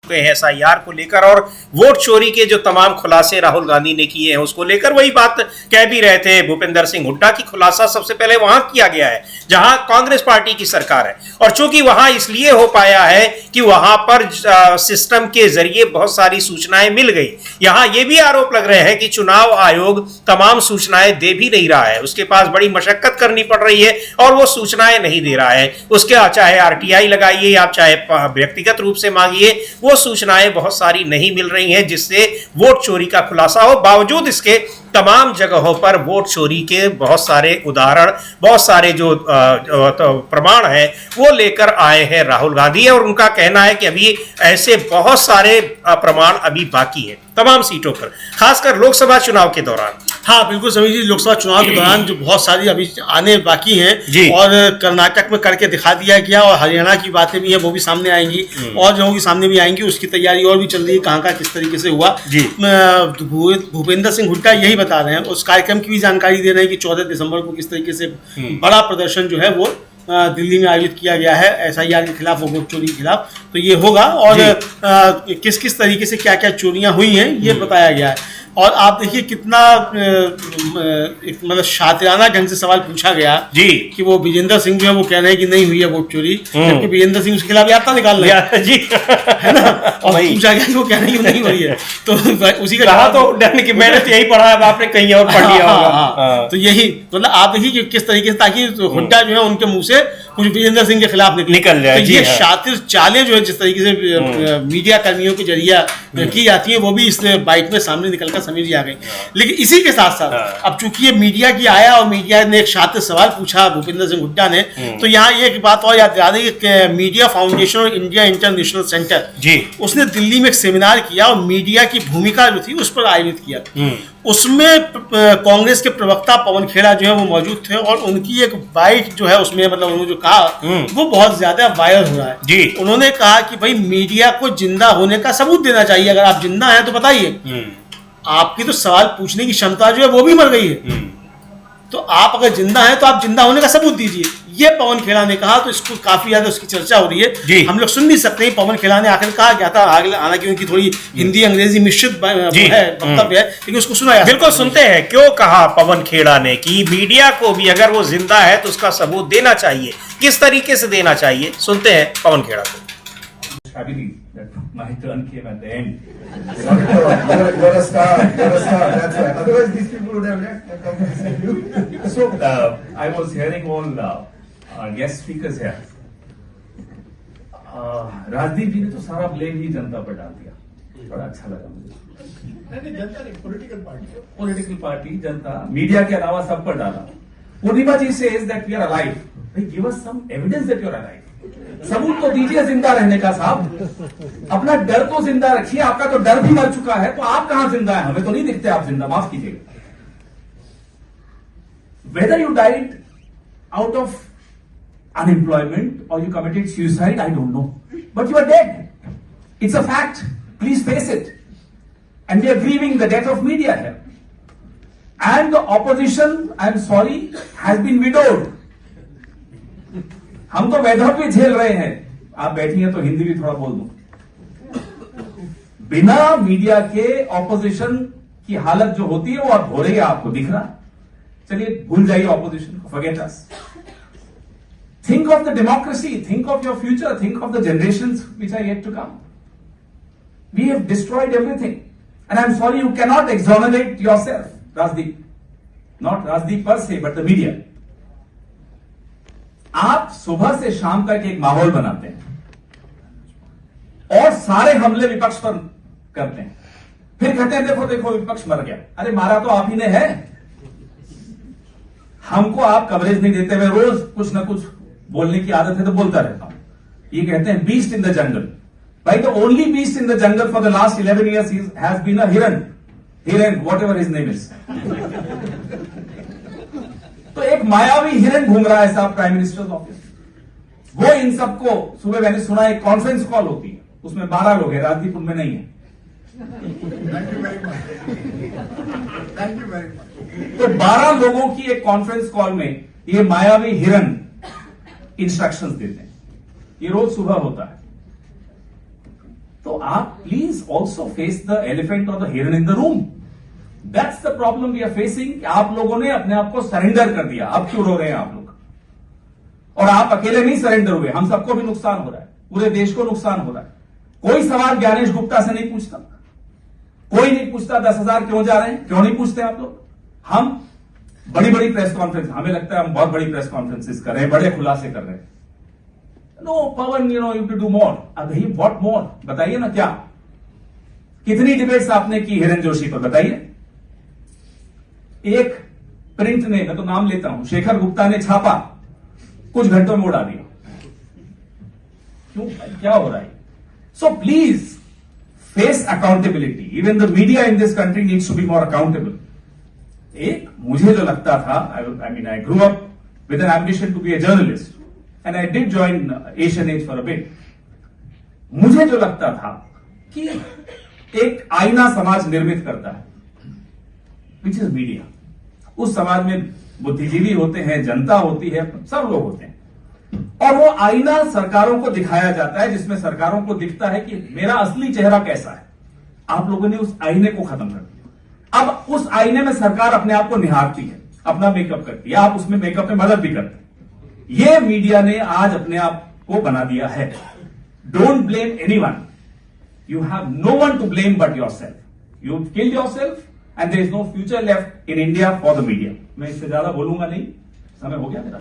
SIR को लेकर और वोट चोरी के जो तमाम खुलासे राहुल गांधी ने किए हैं उसको लेकर वही बात कह भी रहे थे भूपेंद्र सिंह हुड्डा की खुलासा सबसे पहले वहां किया गया है जहां कांग्रेस पार्टी की सरकार है और चूंकि वहां इसलिए हो पाया है कि वहां पर सिस्टम के जरिए बहुत सारी सूचनाएं मिल गई। यहां ये भी आरोप लग रहे हैं कि चुनाव आयोग तमाम सूचनाएं दे भी नहीं रहा है, उसके पास बड़ी मशक्कत करनी पड़ रही है और वो सूचनाएं नहीं दे रहा है। उसके चाहे RTI लगाइए आप चाहे व्यक्तिगत रूप से मांगिए वो सूचनाएं बहुत सारी नहीं मिल रही हैं जिससे वोट चोरी का खुलासा हो। बावजूद इसके तमाम जगहों पर वोट चोरी के बहुत सारे उदाहरण बहुत सारे जो प्रमाण हैं वो लेकर आए हैं राहुल गांधी और उनका कहना है कि अभी ऐसे बहुत सारे प्रमाण अभी बाकी हैं तमाम सीटों पर, खासकर लोकसभा चुनाव के दौरान। हाँ बिल्कुल समीर जी, लोकसभा चुनाव के दौरान जो बहुत सारी अभी आने बाकी हैं और कर्नाटक में करके दिखा दिया गया और हरियाणा की बातें भी हैं वो भी सामने आएंगी और जो सामने भी आएंगी, उसकी तैयारी और भी चल रही है कहाँ का किस तरीके से हुआ। भूपेंद्र सिंह हुड्डा यही बता रहे हैं, उस कार्यक्रम की भी जानकारी दे रहे हैं कि 14 दिसंबर को किस तरीके से बड़ा प्रदर्शन जो है वो दिल्ली में आयोजित किया गया है SIR के खिलाफ, वोट चोरी के खिलाफ। तो ये होगा और किस किस तरीके से क्या क्या चोरियां हुई हैं ये बताया गया है। और आप देखिए कितना मतलब शातिराना ढंग से सवाल पूछा गया जी कि वो विजेंद्र सिंह जो है वो कह रहे हैं कि नहीं हुई है वोट चोरी, जबकि विजेंद्र सिंह उसके खिलाफ यात्रा निकाल रहे हैं जी है ना, और पूछा गया कि वो कह रहे हैं कि नहीं हुई है तो उसी का कहा तो डरने की मैंने तो यही पढ़ा है, आपने कहीं और पढ़ लिया होगा। तो यही मतलब आप देखिए कि किस तरीके से ताकि हुड्डा जो है उनके मुंह से कुछ विजेंद्र सिंह के खिलाफ निकल जाए। तो ये शातिर चालें जो है जिस तरीके से मीडिया कर्मियों के जरिए की जाती है वो भी इस बाइट में सामने निकलकर समीर जी आ गई। लेकिन इसी के साथ साथ अब चूंकि ये मीडिया की आया और मीडिया ने एक शातिर सवाल पूछा भूपेंद्र सिंह हुड्डा ने, तो यहाँ एक बात और याद दिला दें कि मीडिया फाउंडेशन और इंडिया इंटरनेशनल सेंटर जी उसने दिल्ली में एक सेमिनार किया और मीडिया की भूमिका जो थी उस पर आयोजित किया। उसमें कांग्रेस के प्रवक्ता पवन खेड़ा जो है वो मौजूद थे और उनकी एक बाइट जो है उसमें मतलब उन्होंने जो कहा वो बहुत ज्यादा वायरल हो रहा है जी। उन्होंने कहा कि भाई मीडिया को जिंदा होने का सबूत देना चाहिए, अगर आप जिंदा हैं तो बताइए, आपकी तो सवाल पूछने की क्षमता जो है वो भी मर गई है, तो आप अगर जिंदा हैं तो आप जिंदा होने का सबूत दीजिए, ये पवन खेड़ा ने कहा। तो इसको काफी ज्यादा उसकी चर्चा हो रही है, हम लोग सुन नहीं सकते पवन खेड़ा ने आखिर कहा क्या था, हालांकि उनकी थोड़ी हिंदी अंग्रेजी मिश्रित है वक्तव्य है, लेकिन उसको सुना बिल्कुल सुनते हैं क्यों कहा पवन खेड़ा ने कि मीडिया को भी अगर वो जिंदा है तो उसका सबूत देना चाहिए, किस तरीके से देना चाहिए, सुनते हैं पवन खेड़ा को। My turn came at the end. You're a star. That's why. Otherwise, these people would have left. Come and see you. So, I was hearing all our guest speakers here. Rajdeep जी ने तो सारा ब्लेम ही जनता पर डाल दिया, बड़ा अच्छा लगा मुझे। नहीं, जनता नहीं, पॉलिटिकल पार्टी जनता मीडिया के अलावा सब पर डाला। पूर्णिमा जी says that we are alive. Give us some evidence that you are alive. सबूत तो दीजिए जिंदा रहने का साहब, अपना डर तो जिंदा रखिए, आपका तो डर भी मर चुका है, तो आप कहां जिंदा है, हमें तो नहीं दिखते आप जिंदा, माफ कीजिएगा। Whether you died out of unemployment or you committed suicide, I don't know, but you are dead. It's a fact. Please face it. And we are grieving the death of media here. And the opposition, I'm sorry, has been widowed. हम तो वैधव्य झेल रहे हैं, आप बैठी हैं तो हिंदी भी थोड़ा बोल दूं। बिना मीडिया के ऑपोजिशन की हालत जो होती है वो अब हो रही है, आपको दिख रहा। चलिए भूल जाइए ऑपोजिशन को, forget us. Think of the democracy, think of your future, think of the generations which are yet to come. We have destroyed everything and I am sorry you can not exonerate yourself, Rajdeep, not Rajdeep per se but the media. आप सुबह से शाम तक एक माहौल बनाते हैं और सारे हमले विपक्ष पर करते हैं, फिर कहते हैं देखो देखो विपक्ष मर गया। अरे मारा तो आप ही ने है, हमको आप कवरेज नहीं देते। मैं रोज कुछ ना कुछ बोलने की आदत है तो बोलता रहता हूं। ये कहते हैं बीस्ट इन द जंगल, भाई the only beast in the jungle for the last 11 years has been a hiran, whatever his name is. तो एक मायावी हिरन घूम रहा है साहब प्राइम मिनिस्टर ऑफिस, वो इन सबको सुबह मैंने सुना एक कॉन्फ्रेंस कॉल होती है, उसमें 12 लोग हैं, राजदीप उनमें नहीं है। Thank you very much. तो 12 लोगों की एक कॉन्फ्रेंस कॉल में ये मायावी हिरन इंस्ट्रक्शंस देते हैं, ये रोज सुबह होता है। तो तो आप please also face the elephant और द हिरन in the room. That's the problem we are facing. आप लोगों ने अपने आप को सरेंडर कर दिया। अब क्यों रो रहे हैं आप लोग? और आप अकेले नहीं सरेंडर हुए, हम सबको भी नुकसान हो रहा है, पूरे देश को नुकसान हो रहा है। कोई सवाल ज्ञानेश गुप्ता से नहीं पूछता, कोई नहीं पूछता 10,000 क्यों जा रहे हैं, क्यों नहीं पूछते आप लोग। हम बड़ी बड़ी प्रेस कॉन्फ्रेंस, हमें लगता है हम बहुत बड़ी प्रेस कॉन्फ्रेंसेस कर रहे हैं, बड़े खुलासे कर रहे हैं। No Pawan, you to do more. अब ही व्हाट मोर, बताइए ना क्या, कितनी डिबेट्स आपने की हिरन जोशी पर, बताइए। एक प्रिंट ने, मैं तो नाम लेता हूं, शेखर गुप्ता ने छापा, कुछ घंटों में उड़ा दिया। क्यों, क्या हो रहा है? So please face accountability. Even the media in this country needs to be more accountable. एक मुझे जो लगता था, I grew up with an ambition to be a journalist and I did join Asian Age for a bit. मुझे जो लगता था कि एक आईना समाज निर्मित करता है, विच इज मीडिया। उस समाज में बुद्धिजीवी होते हैं, जनता होती है, सब लोग होते हैं, और वो आईना सरकारों को दिखाया जाता है, जिसमें सरकारों को दिखता है कि मेरा असली चेहरा कैसा है। आप लोगों ने उस आईने को खत्म कर दिया। अब उस आईने में सरकार अपने आप को निहारती है, अपना मेकअप करती है, आप उसमें मेकअप में मदद भी करते हैं। ये मीडिया ने आज अपने आप को बना दिया है। Don't blame anyone, you have no one to blame but yourself. You killed yourself and there is no future left in India for the media. मैं इससे ज्यादा बोलूंगा नहीं, समय हो गया मेरा।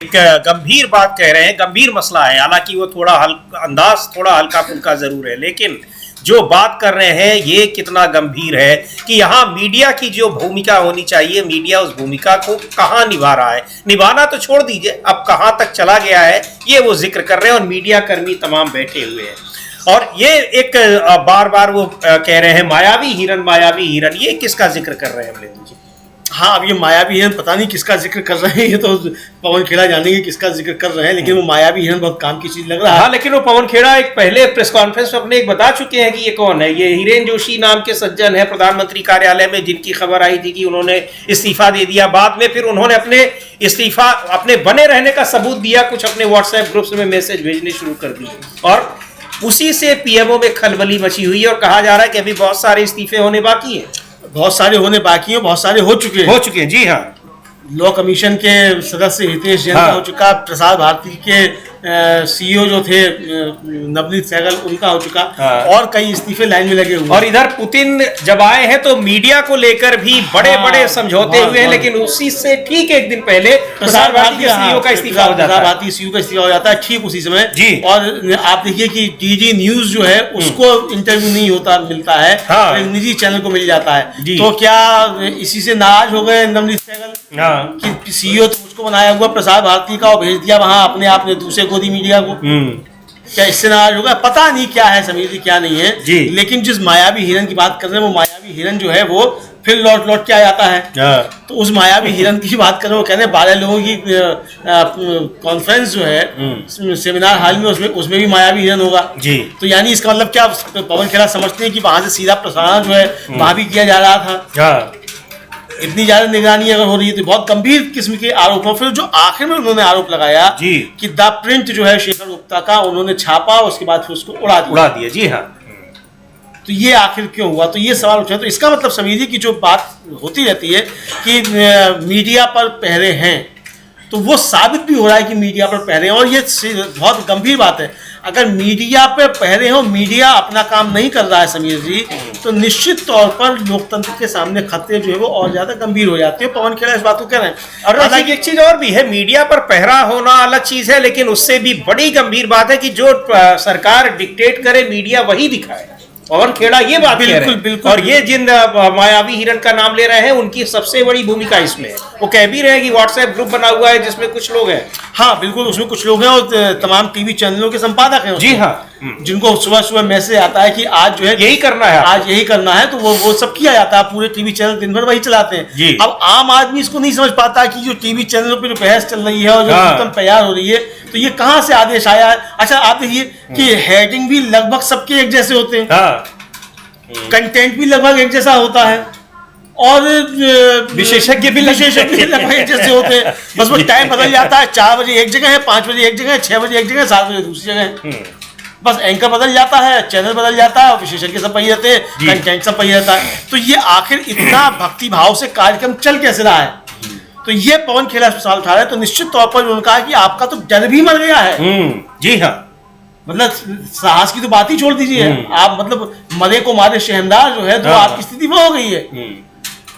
एक गंभीर बात कह रहे हैं, गंभीर मसला है, हालांकि वो थोड़ा अंदाज थोड़ा हल्का फुल्का जरूर है, लेकिन जो बात कर रहे हैं ये कितना गंभीर है कि यहाँ मीडिया की जो भूमिका होनी चाहिए, मीडिया उस भूमिका को कहाँ निभा रहा है। निभाना तो छोड़ दीजिए, अब कहाँ तक चला गया है ये वो जिक्र कर रहे हैं, और मीडिया कर्मी तमाम बैठे हुए हैं। और ये एक बार बार वो कह रहे हैं मायावी हिरन, मायावी हिरन, ये किसका जिक्र कर रहे हैं अमलेंदु जी? हाँ, अब ये मायावी हिरन पता नहीं किसका जिक्र कर रहे हैं, ये तो पवन खेड़ा जानेंगे किसका जिक्र कर रहे हैं, लेकिन वो मायावी हिरन बहुत काम की चीज लग रहा है। हाँ, लेकिन वो पवन खेड़ा एक पहले प्रेस कॉन्फ्रेंस में अपने एक बता चुके हैं कि ये कौन है। ये हिरेन जोशी नाम के सज्जन है प्रधानमंत्री कार्यालय में, जिनकी खबर आई थी कि उन्होंने इस्तीफा दे दिया। बाद में फिर उन्होंने अपने इस्तीफा, अपने बने रहने का सबूत दिया, कुछ अपने व्हाट्सएप ग्रुप्स में मैसेज भेजने शुरू कर दिए, और उसी से पीएमओ में खलबली मची हुई है। और कहा जा रहा है कि अभी बहुत सारे इस्तीफे होने बाकी हैं, बहुत सारे होने बाकी हैं, बहुत सारे हो चुके हैं। जी हाँ। लॉ कमीशन के सदस्य हितेश जैन का हो चुका, प्रसार भारती के सीईओ जो थे नवनीत सहगल, उनका हो चुका, और कई इस्तीफे लाइन में लगे हुए। और इधर पुतिन जब आए हैं तो मीडिया को लेकर भी बड़े बड़े समझौते हुए हैं, लेकिन उसी से ठीक एक दिन पहले प्रसार भारती के सीईओ का इस्तीफा हो जाता है। प्रसार भारती सीईओ का इस्तीफा हो जाता है ठीक उसी समय जी। और आप देखिए कि डीडी न्यूज जो है उसको इंटरव्यू नहीं होता मिलता है, हाँ। निजी चैनल को मिल जाता है। जी। तो क्या इसी से नाराज हो गए नवनीत सहगल कि सीईओ तो मुझको बनाया हुआ प्रसार भारती का और भेज दिया वहां अपने आप ने दूसरे गोदी मीडिया को? क्या इससे नाराज होगा? पता नहीं क्या है समीर जी, क्या नहीं है जी। लेकिन जिस मायावी हिरन की बात कर रहे हैं, वो मायावी हिरन जो है वो फिर लौट के आ जाता है। तो उस मायावी हिरन की बात कर रहे हैं, वो कहने 12 लोगों की कॉन्फ्रेंस जो है सेमिनार हॉल में, उसमें भी मायावी हिरन होगा जी। तो यानी इसका मतलब क्या पवन खेड़ा समझते हैं कि वहां से सीधा प्रसारण जो है वहां भी किया जा रहा था? इतनी ज्यादा निगरानी अगर हो रही है तो बहुत गंभीर किस्म के आरोप हैं। फिर जो आखिर में उन्होंने आरोप लगाया जी कि द प्रिंट जो है शेखर गुप्ता का, उन्होंने छापा, उसके बाद फिर उसको उड़ा दिया। जी हाँ। तो ये आखिर क्यों हुआ? तो ये सवाल उठा। तो इसका मतलब समझिए कि जो बात होती रहती है कि मीडिया पर पहरे हैं, तो वो साबित भी हो रहा है कि मीडिया पर पहरे हैं, और ये बहुत गंभीर बात है। अगर मीडिया पे पहरे हो, मीडिया अपना काम नहीं कर रहा है समीर जी, तो निश्चित तौर पर लोकतंत्र के सामने खतरे जो है वो और ज्यादा गंभीर हो जाते हैं। पवन खेड़ा इस बात को कह रहे हैं। और एक चीज और भी है, मीडिया पर पहरा होना अलग चीज है, लेकिन उससे भी बड़ी गंभीर बात है कि जो सरकार डिक्टेट करे मीडिया वही दिखाए। पवन खेड़ा ये बात कह रहे हैं। बिल्कुल। और ये जिन मायावी हिरन का नाम ले रहे हैं, उनकी सबसे बड़ी भूमिका इसमें है। वो कह भी रहे हैं कि व्हाट्सएप ग्रुप बना हुआ है जिसमें कुछ लोग हैं। हाँ बिल्कुल, उसमें कुछ लोग हैं और तमाम टीवी चैनलों के संपादक हैं। जी हाँ। जिनको सुबह सुबह मैसेज आता है कि आज जो है यही करना है, आज यही करना है, तो वो सब किया जाता है। पूरे टीवी चैनल दिन भर वही चलाते हैं जी। अब आम आदमी इसको नहीं समझ पाता कि जो टीवी चैनलों पर जो बहस चल रही है और जो एकदम तैयार हो रही है, तो ये कहाँ से आदेश आया है? अच्छा आप देखिए कि हेडिंग भी लगभग सबके एक जैसे होते हैं, कंटेंट भी लगभग एक जैसा होता है, और विशेषज्ञ भी जैसे होते हैं, बस वो टाइम बदल जाता है, 4 बजे एक जगह है, 5 बजे एक जगह है, 6 बजे एक जगह है, 7 बजे दूसरी जगह है। बस एंकर बदल जाता है, चैनल बदल जाता है, और विशेषज्ञ सब वही रहते हैं, कंटेंट सब वही रहता है। तो ये आखिर इतना भक्ति भाव से कार्यक्रम चल कैसे रहा है? तो ये पवन खेड़ा सवाल उठा रहा है। तो निश्चित तौर पर उन्होंने कहा कि आपका तो डर भी मर गया है। जी हाँ, मतलब साहस की तो बात ही छोड़ दीजिए, आप मतलब मरे को मारे शहनदार जो है, तो आपकी स्थिति वो हो गई है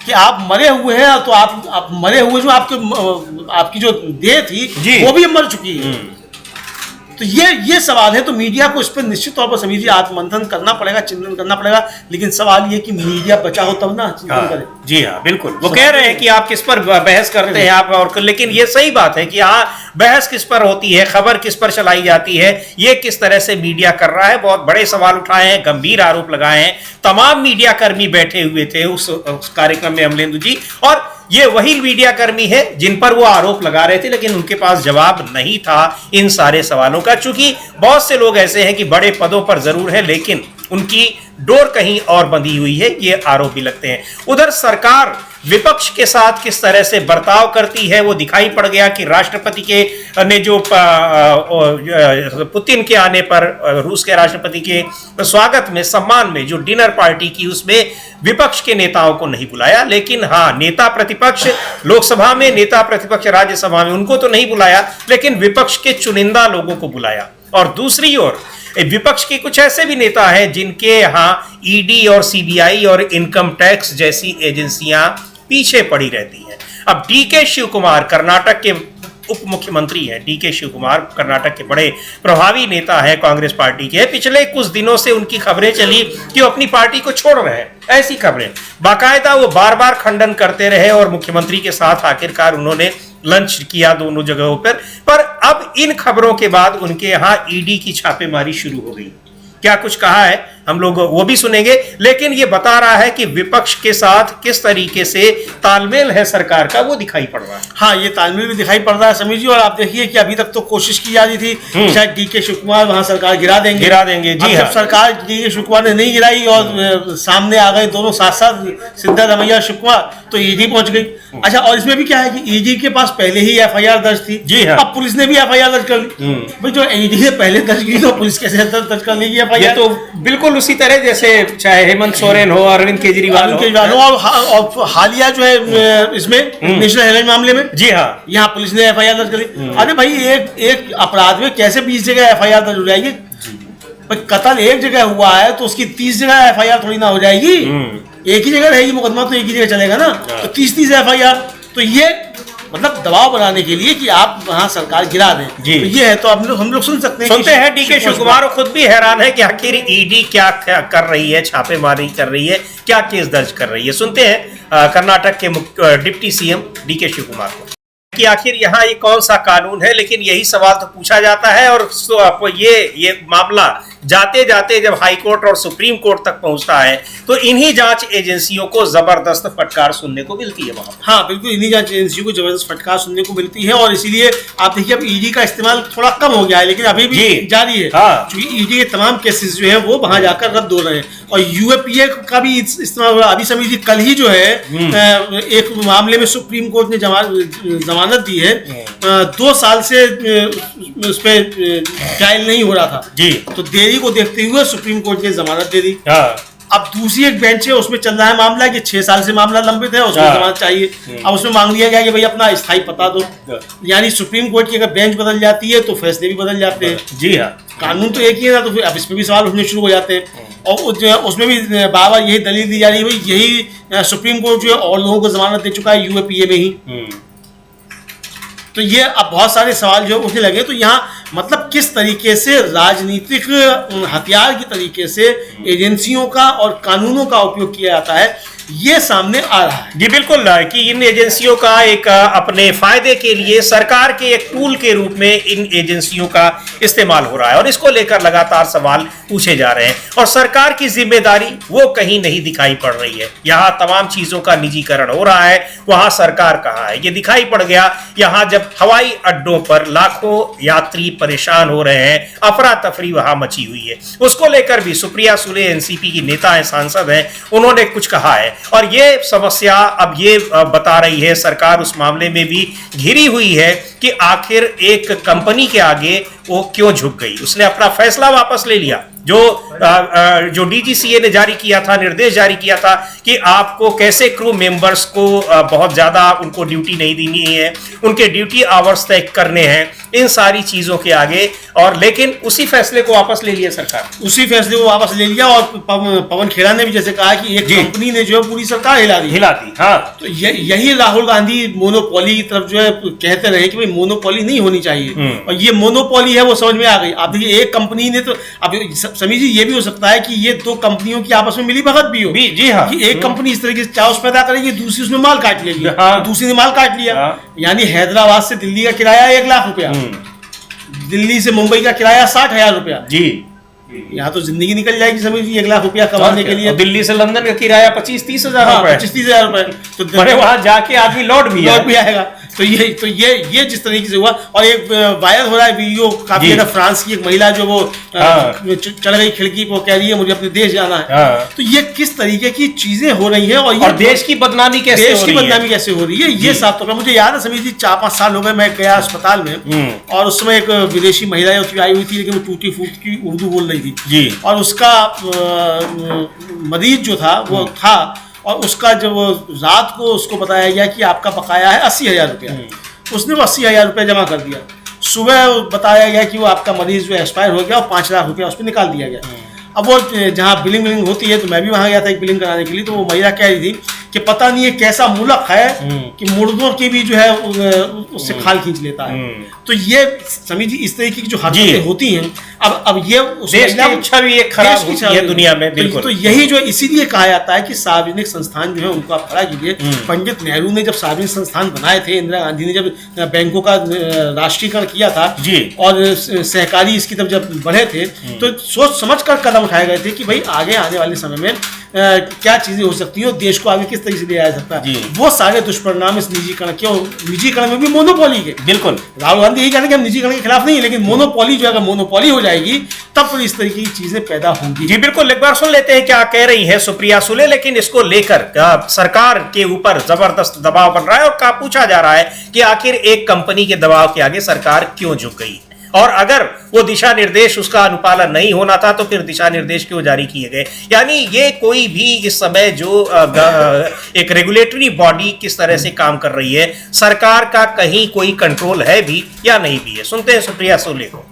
कि आप मरे हुए हैं। तो आप मरे हुए, जो आपकी जो देह थी वो भी मर चुकी है। तो ये सवाल है। तो मीडिया को इस पर निश्चित तौर पर समीर जी आत्ममंथन करना पड़ेगा, चिंतन करना पड़ेगा। लेकिन सवाल ये कि मीडिया बचा हो तब ना चिंतन करे। जी हाँ, बिल्कुल। वो कह रहे हैं कि आप किस पर बहस करते हैं आप, और लेकिन ये सही बात है कि हाँ, बहस किस पर होती है, खबर किस पर चलाई जाती है, ये किस तरह से मीडिया कर रहा है। बहुत बड़े सवाल उठाए हैं, गंभीर आरोप लगाए हैं। तमाम मीडिया कर्मी बैठे हुए थे उस कार्यक्रम में, अमलेंदु जी, और ये वही मीडिया कर्मी है जिन पर वो आरोप लगा रहे थे, लेकिन उनके पास जवाब नहीं था इन सारे सवालों का। चूंकि बहुत से लोग ऐसे हैं कि बड़े पदों पर जरूर है, लेकिन उनकी डोर कहीं और बंधी हुई है, ये आरोप भी लगते हैं। उधर सरकार विपक्ष के साथ किस तरह से बर्ताव करती है वो दिखाई पड़ गया कि राष्ट्रपति के ने जो पुतिन के आने पर रूस के राष्ट्रपति के स्वागत में, सम्मान में जो डिनर पार्टी की, उसमें विपक्ष के नेताओं को नहीं बुलाया। लेकिन हाँ, नेता प्रतिपक्ष लोकसभा में, नेता प्रतिपक्ष राज्यसभा में, उनको तो नहीं बुलाया, लेकिन विपक्ष के चुनिंदा लोगों को बुलाया। और दूसरी ओर विपक्ष के कुछ ऐसे भी नेता हैं जिनके यहाँ ईडी और सीबीआई और इनकम टैक्स जैसी एजेंसियां पीछे पड़ी रहती हैं। अब डीके शिव कुमार कर्नाटक के उप मुख्यमंत्री हैं। डीके शिव कुमार कर्नाटक के बड़े प्रभावी नेता हैं कांग्रेस पार्टी के। पिछले कुछ दिनों से उनकी खबरें चली कि वो अपनी पार्टी को छोड़ रहे हैं। ऐसी खबरें बाकायदा वो बार बार खंडन करते रहे, और मुख्यमंत्री के साथ आखिरकार उन्होंने लंच किया दोनों जगहों पर अब इन खबरों के बाद उनके यहाँ ईडी की छापेमारी शुरू हो गई। क्या कुछ कहा है हम लोग वो भी सुनेंगे, लेकिन ये बता रहा है कि विपक्ष के साथ किस तरीके से तालमेल है सरकार का, वो दिखाई पड़ रहा है। हाँ, ये तालमेल भी दिखाई पड़ रहा है समीर जी। और आप देखिए कि अभी तक तो कोशिश की जा रही थी शायद डीके शिव कुमार वहां सरकार गिरा देंगे। जी हाँ। सरकार डीके शिव कुमार ने नहीं गिराई और सामने आ गए दोनों साथ साथ, सिद्धारमैया शिव कुमार, तो ईडी पहुंच गई। अच्छा, और इसमें भी क्या है कि ईडी के पास पहले ही एफआईआर दर्ज थी। जी हाँ। अब पुलिस ने भी एफआईआर दर्ज कर ली। भाई, जो ईडी ने पहले दर्ज की तो पुलिस कैसे दर्ज कर लेगी एफआईआर? तो बिल्कुल उसी तरह जैसे चाहे हेमंत सोरेन हो, अरविंद केजरीवाल हो, और हालिया जो है इसमें नेशनल हेराल्ड मामले में, जी हाँ, यहाँ पुलिस ने एफआईआर दर्ज करी। अरे भाई, एक अपराध में कैसे 20 जगह एफआईआर दर्ज हो जाएगी? भाई, कत्ल एक जगह हुआ है तो उसकी 30 जगह एफआईआर थोड़ी ना हो जाएगी। एक ही जगह रहेगी मुकदमा, तो एक ही जगह चलेगा ना। तो 30 एफआईआर, तो ये मतलब दबाव बनाने के लिए कि आप वहां सरकार गिरा दें। तो ये है, तो हम लोग सुन सकते हैं। सुनते हैं डीके शिव कुमार खुद भी हैरान है कि आखिर ईडी क्या कर रही है, छापेमारी कर रही है, क्या केस दर्ज कर रही है। सुनते हैं कर्नाटक के deputy CM DK Shivakumar को कि आखिर यहाँ ये कौन सा कानून है। लेकिन यही सवाल तो पूछा जाता है, और ये मामला जाते जाते जब हाई कोर्ट और सुप्रीम कोर्ट तक पहुंचता है तो इन्हीं जांच एजेंसियों को जबरदस्त फटकार सुनने को मिलती है वहां। हाँ, बिल्कुल, इन्हीं जांच एजेंसियों को जबरदस्त फटकार सुनने को मिलती है। और इसीलिए आप देखिए अब ईडी का इस्तेमाल थोड़ा कम हो गया है, लेकिन अभी भी जारी है। हाँ। क्योंकि ईडी के तमाम केसेस जो है वो वहां जाकर रद्द हो रहे हैं, और यूएपीए का भी इस्तेमाल हो रहा है। अभी समीर जी, कल ही जो है एक मामले में सुप्रीम कोर्ट ने जमानत दी है। 2 साल से उस पर ट्रायल नहीं हो रहा था जी, तो देरी को देखते हुए सुप्रीम कोर्ट ने जमानत दे दी। हाँ। अब दूसरी एक बेंच है, उसमें चल रहा है मामला कि 6 साल से मामला लंबित है, उसमें जमानत चाहिए। अब उसमें मांग लिया गया कि भाई अपना स्थायी पता दो। यानी सुप्रीम कोर्ट की अगर बेंच बदल जाती है तो फैसले भी बदल जाते हैं। जी हाँ, कानून तो एक ही है ना, तो फिर अब इसमें भी सवाल उठने शुरू हो जाते हैं। और उसमें भी बार बार यही दलील दी जा रही है, भाई यही सुप्रीम कोर्ट जो है और लोगों को जमानत दे चुका है यूएपीए में ही। तो ये अब बहुत सारे सवाल जो उठने लगे। तो यहाँ मतलब किस तरीके से राजनीतिक हथियार की तरीके से एजेंसियों का और कानूनों का उपयोग किया जाता है, ये सामने आ रहा है। जी बिल्कुल, कि इन एजेंसियों का एक अपने फायदे के लिए सरकार के एक टूल के रूप में इन एजेंसियों का इस्तेमाल हो रहा है, और इसको लेकर लगातार सवाल पूछे जा रहे हैं। और सरकार की जिम्मेदारी वो कहीं नहीं दिखाई पड़ रही है। यहाँ तमाम चीजों का निजीकरण हो रहा है, वहां सरकार कहाँ है ये दिखाई पड़ गया। यहाँ जब हवाई अड्डों पर लाखों यात्री परेशान हो रहे हैं, अफरा तफरी वहां मची हुई है, उसको लेकर भी सुप्रिया सुले एनसीपी की नेता है, सांसद हैं, उन्होंने कुछ कहा है। और ये समस्या अब ये बता रही है सरकार उस मामले में भी घिरी हुई है कि आखिर एक कंपनी के आगे वो क्यों झुक गई। उसने अपना फैसला वापस ले लिया। जो डीजीसीए ने जारी किया था, निर्देश जारी किया था कि आपको कैसे क्रू मेंबर्स को बहुत ज्यादा उनको ड्यूटी नहीं देनी है, उनके ड्यूटी आवर्स तय करने हैं, इन सारी चीजों के आगे, और लेकिन उसी फैसले को वापस ले लिया सरकार। उसी फैसले को वापस ले लिया। और पवन खेड़ा ने भी जैसे कहा कि एक कंपनी ने जो है पूरी सरकार हिला दी। हाँ, तो यही राहुल गांधी मोनोपोली की तरफ जो है कहते रहे कि भाई मोनोपोली नहीं होनी चाहिए, और ये मोनोपोली है वो समझ में आ गई। आप देखिए एक कंपनी ने तो, अब समीर जी ये भी हो सकता है कि ये दो कंपनियों की आपस में मिली भगत भी हो। जी हाँ, कि एक कंपनी इस तरीके से चाउस पैदा करेगी, दूसरी उसमें माल काट लेगी। हाँ, दूसरी ने माल काट लिया। हाँ, यानी हैदराबाद से दिल्ली का किराया 1 लाख रुपया, दिल्ली से मुंबई का किराया 60,000 रुपया। जी, यहाँ तो जिंदगी निकल जाएगी समझ लीजिए 1 लाख रुपया कमाने के लिए। दिल्ली से लंदन का किराया 25-30 हजार रुपए, 25-30 हजार रुपए, तो वहां जाके आदमी लौट भी आएगा। तो ये जिस तरीके से हुआ, और एक वायरल हो रहा है वीडियो काफी ज्यादा, फ्रांस की एक महिला जो वो चढ़ गई खिड़की पर, कह रही है मुझे अपने देश जाना है। तो ये किस तरीके की चीजें हो रही हैं, और देश की बदनामी कैसे हो रही है, ये साफ तौर पर मुझे याद है समीर जी 4-5 साल हो गए मैं गया अस्पताल में, और उस समय एक विदेशी महिला आई हुई थी, लेकिन वो टूटी फूटी की उर्दू बोल रही थी जी, और उसका मरीज जो था वो था, और उसका जब रात को उसको बताया गया कि आपका बकाया है 80,000 रुपया, उसने वो 80,000 रुपया जमा कर दिया। सुबह बताया गया कि वो आपका मरीज जो एक्सपायर हो गया, और 5 लाख रुपया उस पर निकाल दिया गया। अब वो जहाँ बिलिंग होती है, तो मैं भी वहाँ गया था एक बिलिंग कराने के लिए, तो वो महिला कह रही थी कि पता नहीं ये कैसा मुल्क है कि मुर्दों की भी जो है उससे खाल खींच लेता है। तो ये समझिए इस तरीके की जो हरकतें होती हैं, अब ये देश की छवि एक खराब होती है दुनिया में। बिल्कुल, तो यही जो इसीलिए कहा जाता है कि सार्वजनिक संस्थान जो है उनको आप खड़ा कीजिए। पंडित नेहरू ने जब सार्वजनिक संस्थान बनाए थे, इंदिरा गांधी ने जब बैंकों का राष्ट्रीयकरण किया था और सहकारी इसकी तरफ जब बढ़े थे, तो सोच समझ कर कदम उठाए गए थे कि भाई आगे आने वाले समय में क्या चीजें हो सकती है, देश को आगे किस तरीके से ले आया सकता है। वो सारे दुष्परिणाम इस निजीकरण के, और निजीकरण में भी मोनोपोली के। बिल्कुल, राहुल गांधी यही कहते हैं कि हम निजीकरण के खिलाफ नहीं है, लेकिन मोनोपोली जो अगर मोनोपोली हो जाएगी तब फिर इस तरीके की चीजें पैदा होंगी। जी बिल्कुल, एक बार सुन लेते हैं क्या कह रही है सुप्रिया सुले। लेकिन इसको लेकर सरकार के ऊपर जबरदस्त दबाव बन रहा है, और क्या पूछा जा रहा है कि आखिर एक कंपनी के दबाव के आगे सरकार क्यों झुक गई, और अगर वो दिशा निर्देश उसका अनुपालन नहीं होना था तो फिर दिशा निर्देश क्यों जारी किए गए। यानी ये कोई भी इस समय जो एक रेगुलेटरी बॉडी किस तरह से काम कर रही है, सरकार का कहीं कोई कंट्रोल है भी या नहीं भी है। सुनते हैं सुप्रिया सुले को।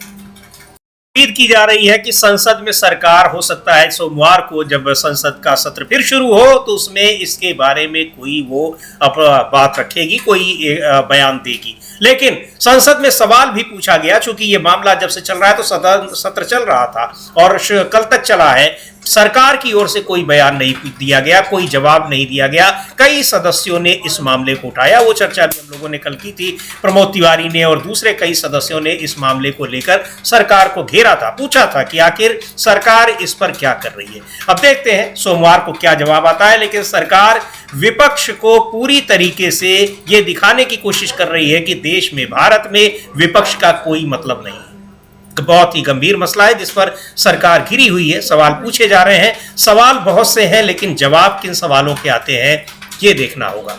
उम्मीद की जा रही है कि संसद में सरकार हो सकता है सोमवार को जब संसद का सत्र फिर शुरू हो तो उसमें इसके बारे में कोई वो बात रखेगी, कोई बयान देगी। लेकिन संसद में सवाल भी पूछा गया, चूंकि ये मामला जब से चल रहा है तो सत्र चल रहा था और कल तक चला है, सरकार की ओर से कोई बयान नहीं दिया गया, कोई जवाब नहीं दिया गया। कई सदस्यों ने इस मामले को उठाया, वो चर्चा भी हम लोगों ने कल की थी, प्रमोद तिवारी ने और दूसरे कई सदस्यों ने इस मामले को लेकर सरकार को घेरा था, पूछा था कि आखिर सरकार इस पर क्या कर रही है। अब देखते हैं सोमवार को क्या जवाब आता है। लेकिन सरकार विपक्ष को पूरी तरीके से ये दिखाने की कोशिश कर रही है कि देश में, भारत में विपक्ष का कोई मतलब नहीं है। बहुत ही गंभीर मसला है जिस पर सरकार घिरी हुई है। सवाल पूछे जा रहे हैं, सवाल बहुत से हैं, लेकिन जवाब किन सवालों के आते हैं ये देखना होगा।